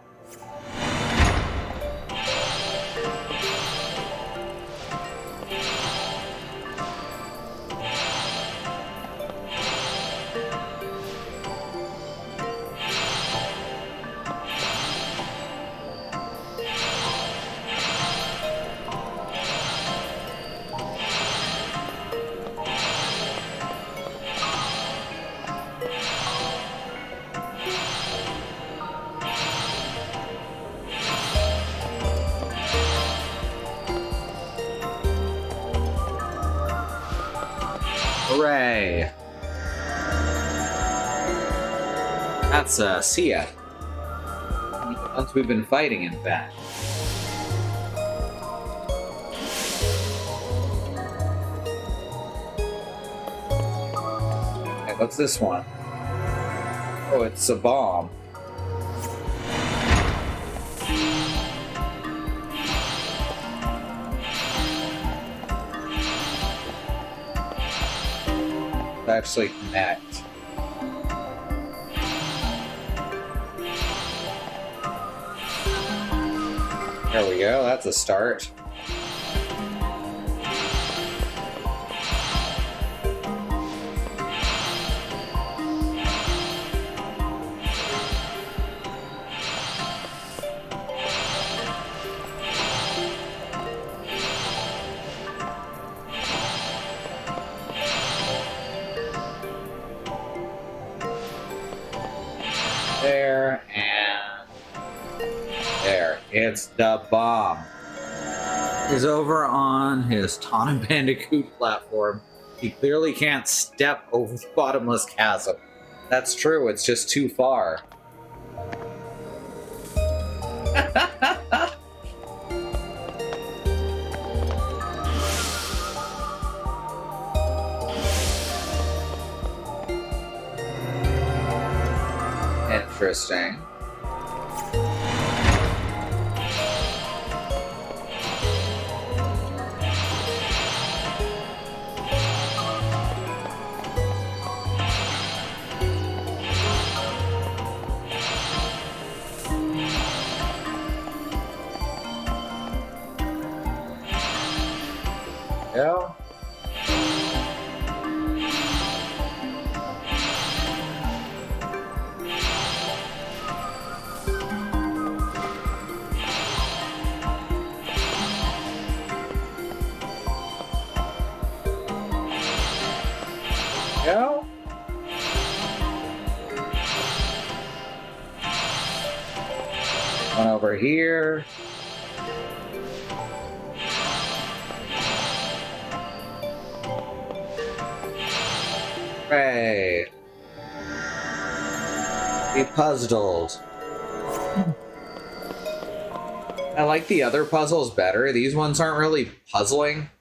Hooray! That's Sia. Once we've been fighting, in fact. Okay, what's this one? Oh, it's a bomb. Actually connect. There we go, that's a start. There, and there. It's the bomb. He's over on his Taunton Bandicoot platform. He clearly can't step over the bottomless chasm. That's true, it's just too far. Interesting. Yeah. Go. One over here. Hooray. Be puzzled. I like the other puzzles better. These ones aren't really puzzling.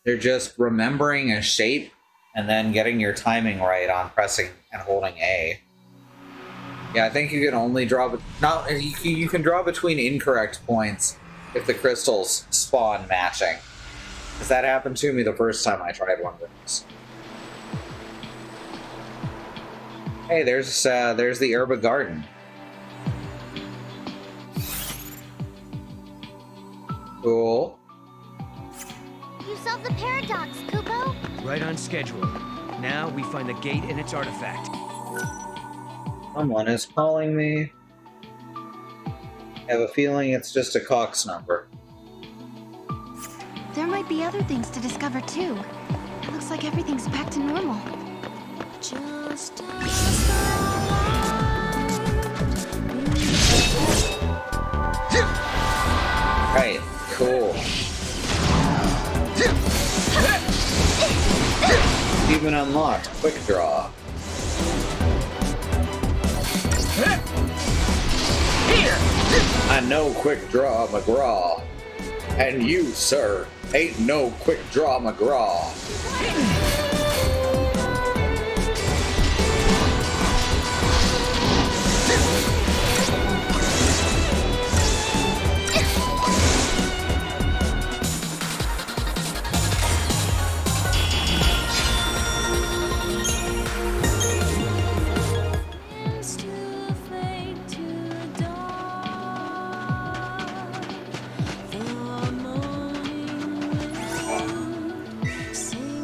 They're just remembering a shape and then getting your timing right on pressing and holding A. Yeah, I think you can only draw... you can draw between incorrect points if the crystals spawn matching. Because that happened to me the first time I tried one of those. Hey, there's the herba garden. Cool. You solved the paradox, Kupo. Right on schedule. Now we find the gate and its artifact. Someone is calling me. I have a feeling it's just a Cox number. There might be other things to discover too. It looks like everything's back to normal. Right, cool. Even unlocked, quick draw. I know quick draw McGraw. And you, sir, ain't no quick draw McGraw.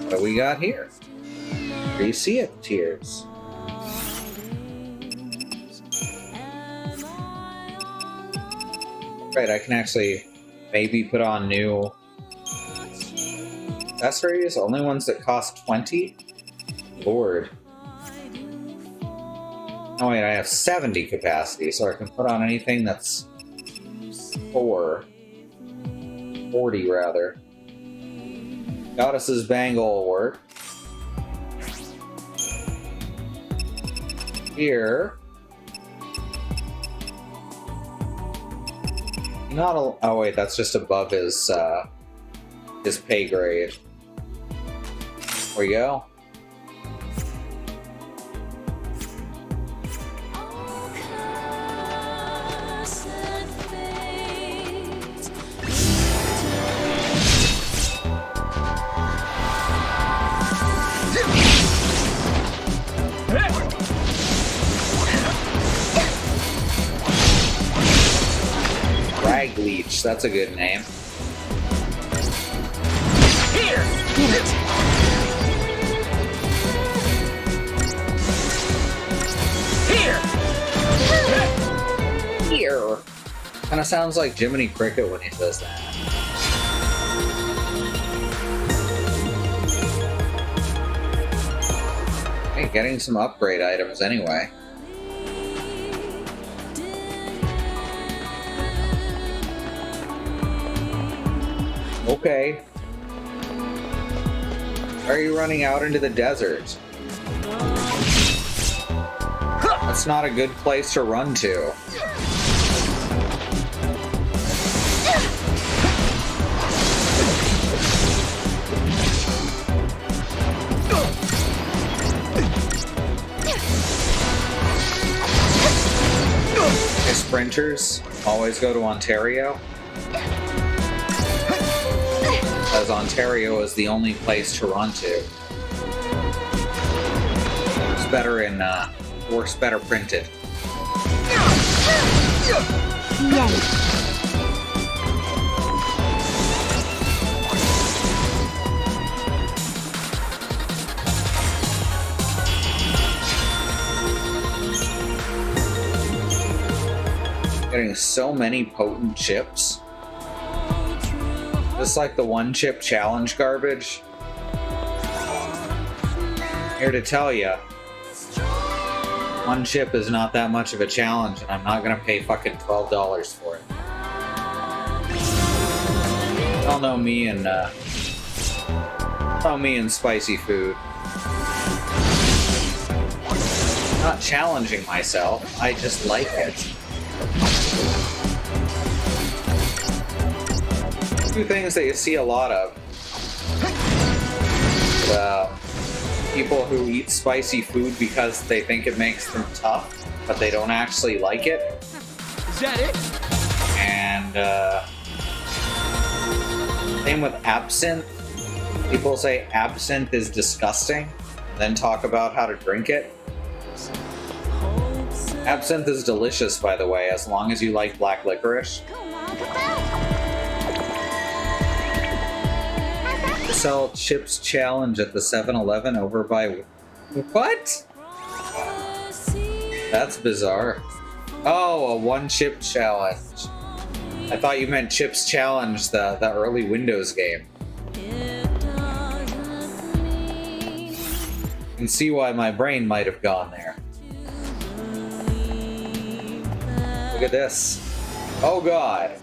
What do we got here? Sea tears. Right, I can actually maybe put on new accessories, only ones that cost 20? Lord. Oh wait, I have 70 capacity, so I can put on anything that's 40 rather. Goddess's bangle will work. Here. Not a. Oh wait, that's just above his pay grade. There we go. Rag Leech, that's a good name. Here! Get it! Here! Here! Kinda sounds like Jiminy Cricket when he says that. Hey, getting some upgrade items anyway. Okay. Are you running out into the desert? That's not a good place to run to. Okay, sprinters always go to Ontario. As Ontario is the only place to run to. It's better in, works better printed. Getting so many potent chips. Just like the one chip challenge garbage. Here to tell you, one chip is not that much of a challenge, and I'm not gonna pay fucking $12 for it. Y'all know me and spicy food. Not challenging myself, I just like it. Two things that you see a lot of. People who eat spicy food because they think it makes them tough, but they don't actually like it. Is that it? And same with absinthe. People say absinthe is disgusting, then talk about how to drink it. Absinthe is delicious, by the way, as long as you like black licorice. Sell chips challenge at the 7-Eleven over by... What? That's bizarre. Oh, a one chip challenge. I thought you meant Chips Challenge, the early Windows game. You can see why my brain might have gone there. Look at this. Oh god.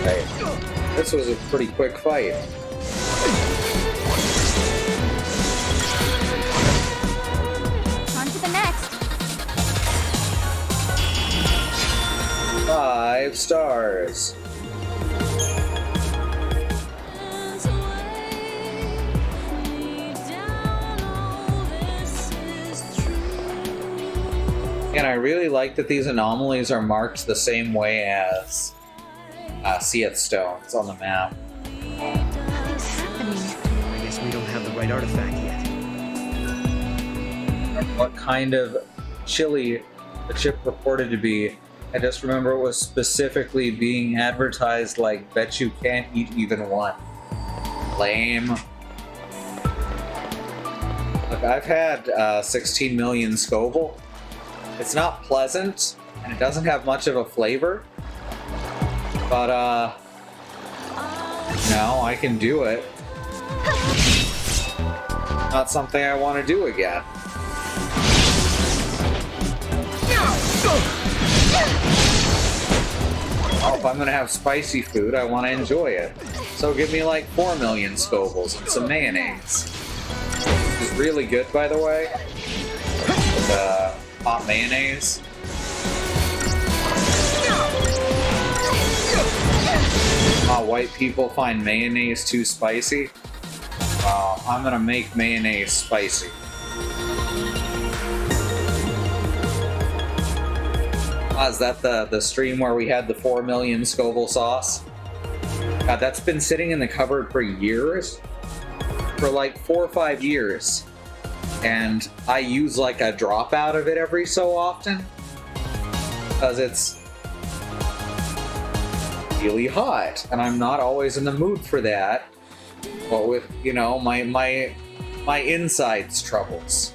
Hey, this was a pretty quick fight. On to the next. 5 stars. And I really like that these anomalies are marked the same way as Seath stones on the map. Nothing's happening. I guess we don't have the right artifact yet. What kind of chili the chip purported to be. I just remember it was specifically being advertised like, bet you can't eat even one. Lame. Look, I've had 16 million Scoville. It's not pleasant, and it doesn't have much of a flavor. But, no, I can do it. Not something I want to do again. Oh, if I'm gonna have spicy food, I want to enjoy it. So give me like 4 million Scovilles and some mayonnaise. It's really good, by the way. The hot mayonnaise. White people find mayonnaise too spicy. I'm gonna make mayonnaise spicy. Is that the stream where we had the 4 million Scoville sauce? God, that's been sitting in the cupboard for years. For like 4 or 5 years. And I use like a drop out of it every so often. Because it's really hot. And I'm not always in the mood for that. But with, you know, my insides troubles.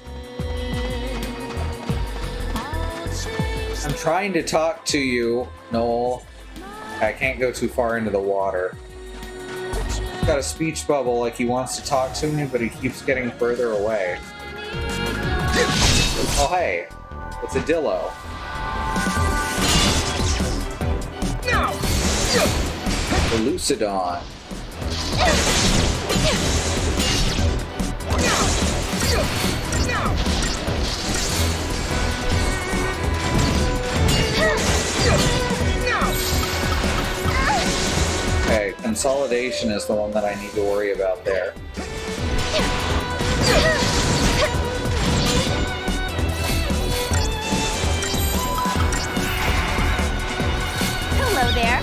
I'm trying to talk to you, Noel. I can't go too far into the water. He's got a speech bubble like he wants to talk to me, but he keeps getting further away. Oh, hey. It's a dillo. The Lucidon. Okay, consolidation is the one that I need to worry about there. Hello there.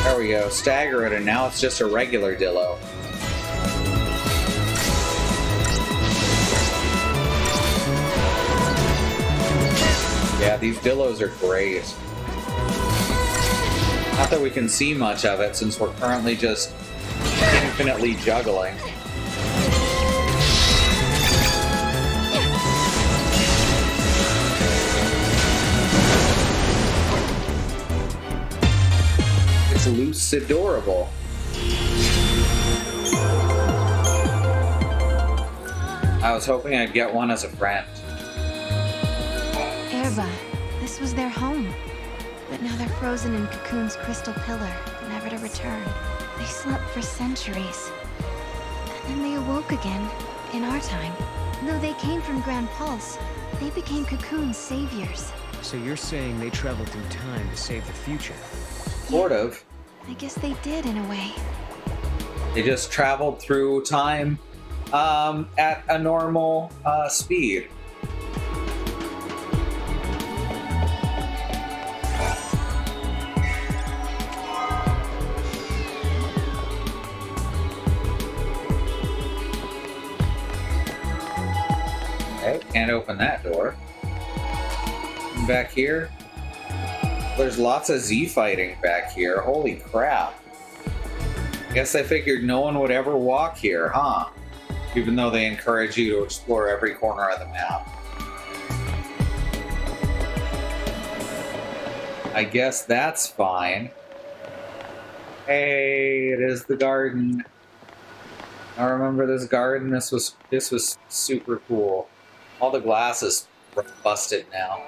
There we go, stagger it, and now it's just a regular dillo. Yeah, these dillos are great. Not that we can see much of it since we're currently just infinitely juggling. It's Lucidorable. I was hoping I'd get one as a friend. Erba, this was their home. But now they're frozen in Cocoon's crystal pillar, never to return. They slept for centuries. And then they awoke again, in our time. Though they came from Grand Pulse, they became Cocoon's saviors. So you're saying they traveled through time to save the future? Sort of. I guess they did, in a way. They just traveled through time at a normal speed. Okay, can't open that door. Back here. There's lots of Z fighting back here. Holy crap. Guess I figured no one would ever walk here, huh? Even though they encourage you to explore every corner of the map. I guess that's fine. Hey, it is the garden. I remember this garden. This was super cool. All the glass is busted now.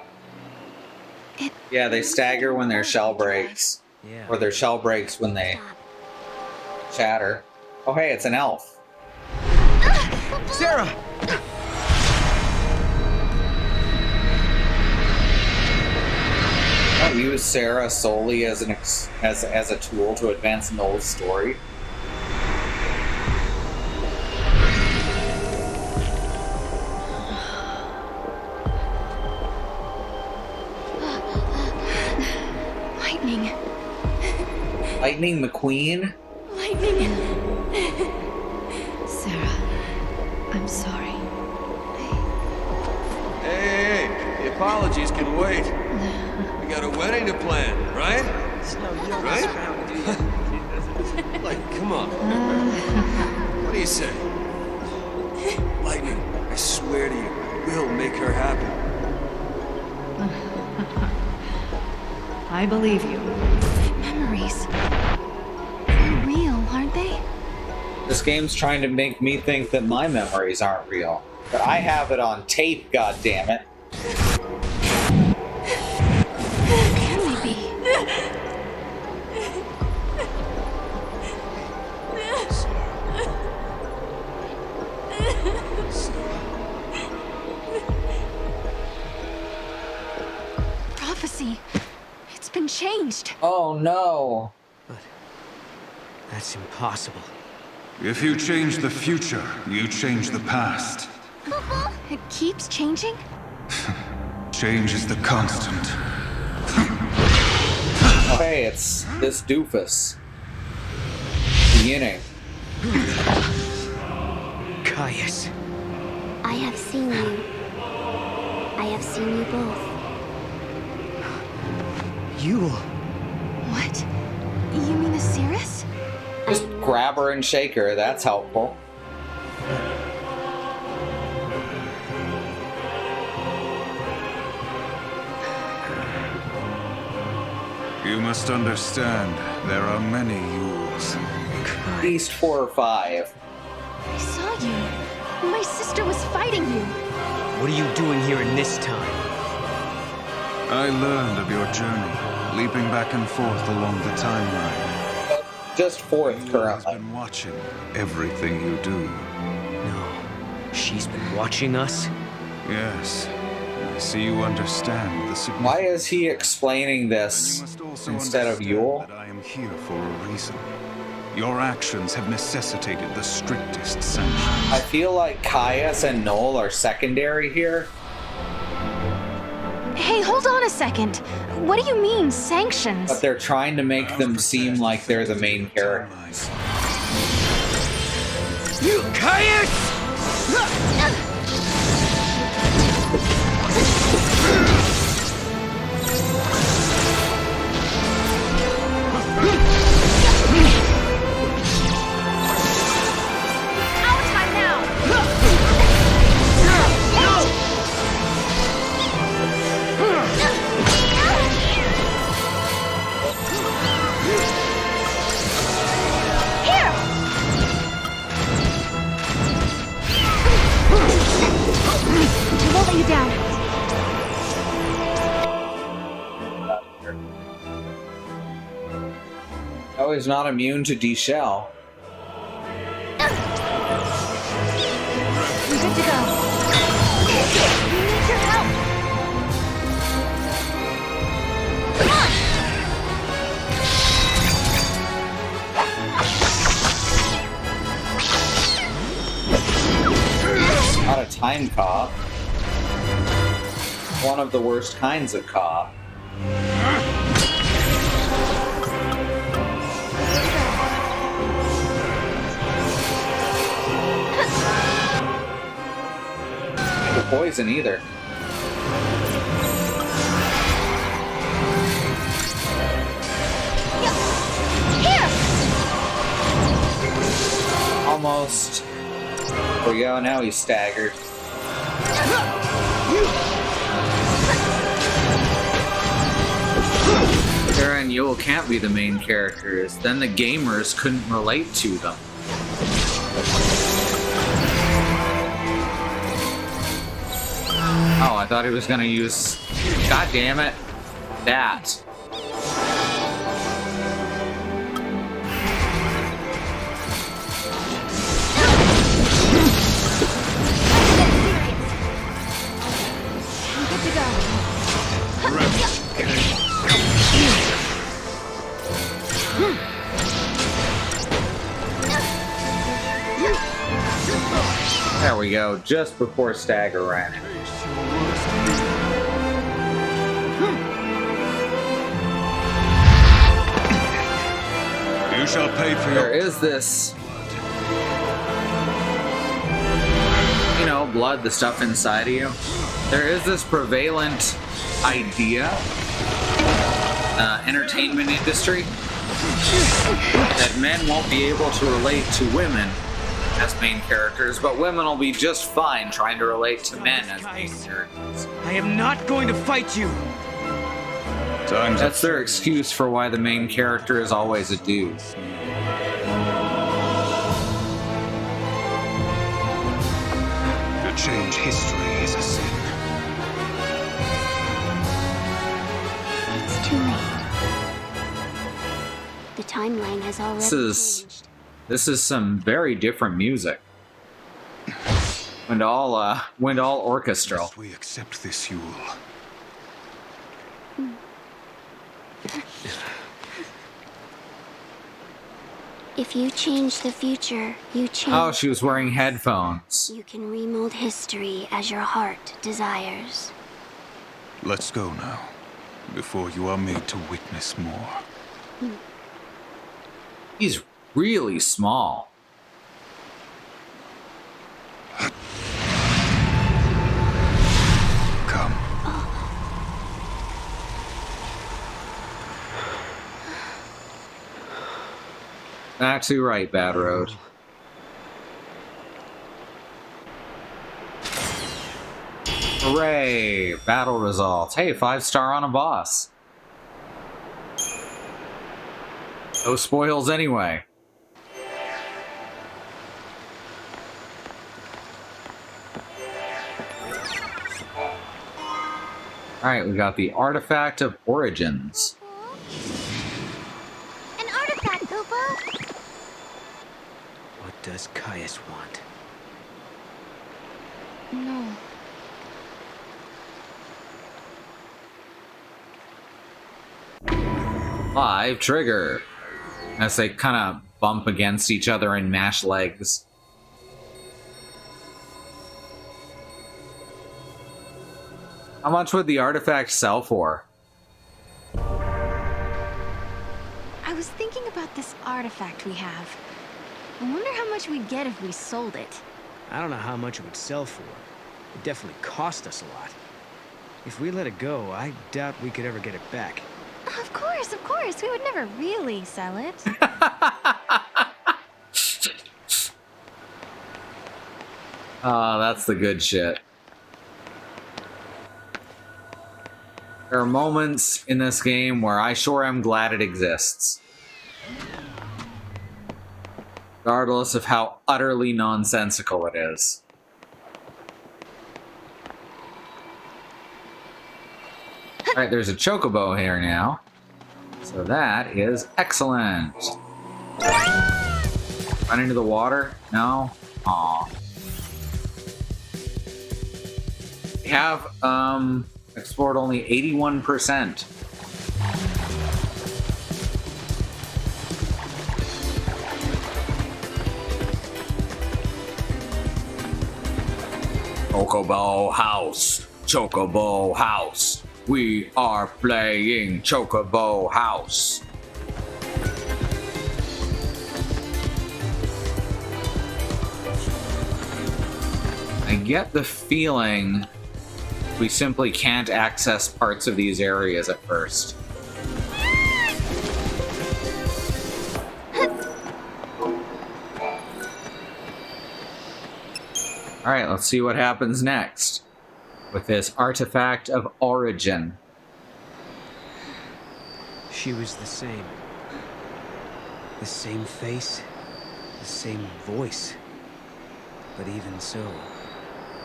Yeah, they stagger when their shell breaks. Yeah. Or their shell breaks when they shatter. Oh, hey, it's an elf. Sarah! I'll use Sarah solely as as a tool to advance Noel's story. Lightning. Lightning McQueen? Lightning. Sarah, I'm sorry. Hey, the apologies can wait. We got a wedding to plan, right? Right? Like, come on. What do you say? Lightning, I swear to you, we'll make her happy. I believe you. Memories. They're real, aren't they? This game's trying to make me think that my memories aren't real. But I have it on tape, goddammit. Can they be? Prophecy. It's been changed. Oh no. That's impossible. If you change the future, you change the past. It keeps changing? Change is the constant. Hey, it's this doofus. Beginning. Caius. I have seen you. I have seen you both. You... What? You mean Asiris? Just grab her and shake her, that's helpful. You must understand, there are many Yules. At least 4 or 5. I saw you. My sister was fighting you. What are you doing here in this time? I learned of your journey, leaping back and forth along the timeline. Just 4th currently. I've been watching everything you do. No. She's been watching us? Yes. I see you understand the significance. Why is he explaining this instead of Yule? That I am here for a reason. Your actions have necessitated the strictest sanctions. I feel like Caius and Noel are secondary here. Hey, hold on a second. What do you mean, sanctions? But they're trying to make them seem like they're the main characters. You Caius! Our time now! Here! I won't let you down. Oh, he's not immune to D-Shell. I'm good to go. We need your help. Come on! Not a time cop. One of the worst kinds of cop. The poison either. Here! Almost. There we go, now he's staggered. Sarah and Yule can't be the main characters, then the gamers couldn't relate to them. Oh, I thought he was gonna use... God damn it. That. I'm good to go. There we go, just before Stagger ran it. You shall pay for There your... is this... You know, blood, the stuff inside of you. There is this prevalent idea entertainment industry, that men won't be able to relate to women as main characters, but women will be just fine trying to relate to men as main characters. I am not going to fight you. That's their excuse for why the main character is always a dude. To change history is a sin. It's too late. The timeline has already changed. This is some very different music. Went all orchestral. Must we accept this, Yule? If you change the future, you change. Oh, she was wearing headphones. You can remold history as your heart desires. Let's go now, before you are made to witness more. He's really small. Come. Actually right, Bad Road. Hooray! Battle results. Hey, 5-star on a boss. No spoils anyway. Alright, we got the Artifact of Origins. An artifact, Boo-Boo! What does Caius want? No. Live trigger. As they kind of bump against each other and mash legs. How much would the artifact sell for? I was thinking about this artifact we have. I wonder how much we'd get if we sold it. I don't know how much it would sell for. It definitely cost us a lot. If we let it go, I doubt we could ever get it back. Of course, of course. We would never really sell it. Oh, that's the good shit. There are moments in this game where I sure am glad it exists. Regardless of how utterly nonsensical it is. Alright, there's a chocobo here now. So that is excellent. Run into the water? No? Aw. We have, explored only 81%. Chocobo House. Chocobo House. We are playing Chocobo House. I get the feeling we simply can't access parts of these areas at first. Alright, let's see what happens next with this Artifact of Origin. She was the same. The same face, the same voice. But even so...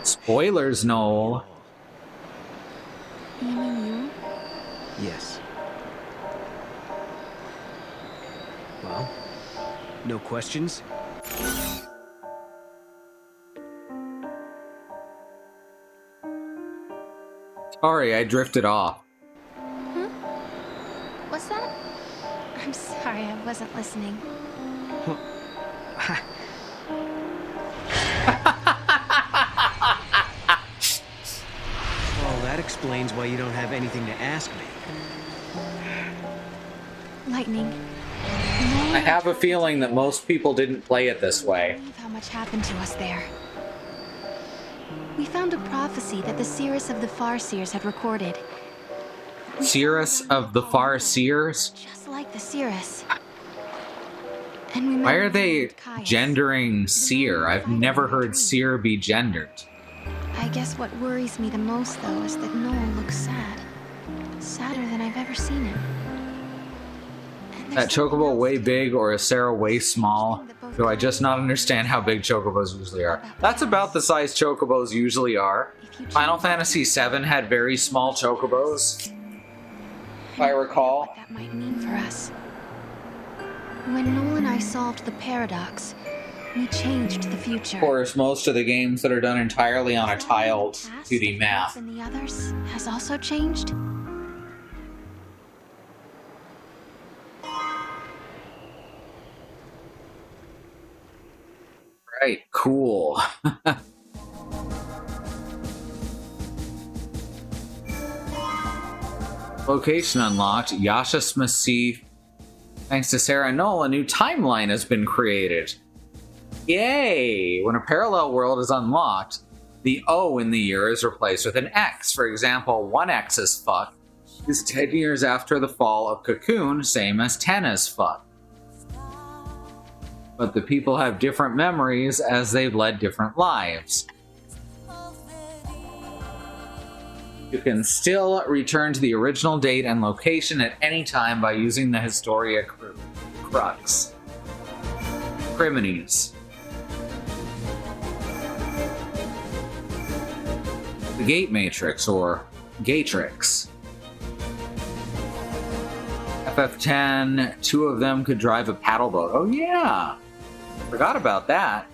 Spoilers, Noel. You mean you? Yes. Well, no questions? Sorry, I drifted off. Huh? What's that? I'm sorry, I wasn't listening. Well, that explains why you don't have anything to ask me. Lightning. I have a feeling that most people didn't play it this way. I can't believe how much happened to us there. We found a prophecy that the seeress of the Farseers had recorded. Cirrus of the Far Seers? Just like the Cirrus. And we Why are they gendering Seer? I've never heard Seer be gendered. I guess what worries me the most, though, is that Noel looks sad. Sadder than I've ever seen him. That chocobo way big or is Sarah way small? Do I just not understand how big chocobos usually are? That's about the size chocobos usually are. Final Fantasy VII had very small chocobos, if I recall. What that might mean for us. When Noel and I solved the paradox, we changed the future. Of course, most of the games that are done entirely on a tiled 2D map. And the others has also changed. Right, cool. Location unlocked. Yasha's Massif. Thanks to Sarah and Noel, a new timeline has been created. Yay! When a parallel world is unlocked, the O in the year is replaced with an X. For example, 1X as fuck is 10 years after the fall of Cocoon, same as 10 as fuck. But the people have different memories as they've led different lives. You can still return to the original date and location at any time by using the Historia Crux. Crimines. The Gate Matrix, or Gatrix. FF10, 2 of them could drive a paddle boat. Oh yeah! Forgot about that.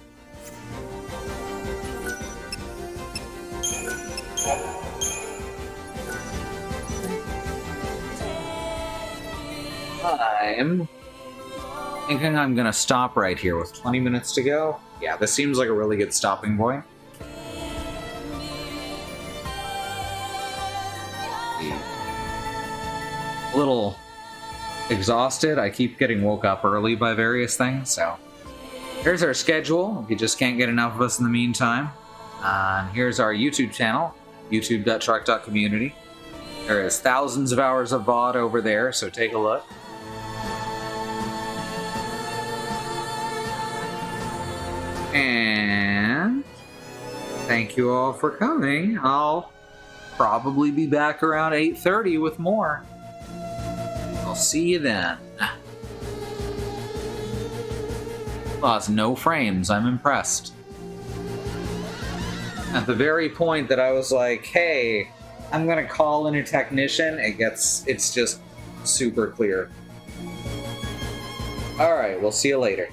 I'm thinking I'm gonna stop right here with 20 minutes to go. Yeah, this seems like a really good stopping point. A little exhausted. I keep getting woke up early by various things, so here's our schedule if you just can't get enough of us in the meantime. Here's our YouTube channel, youtube.truck.community. There is thousands of hours of VOD over there, so take a look. And thank you all for coming. I'll probably be back around 8:30 with more. I'll see you then. Lost no frames. I'm impressed. At the very point that I was like, hey, I'm gonna call in a technician, it's just super clear. Alright, we'll see you later.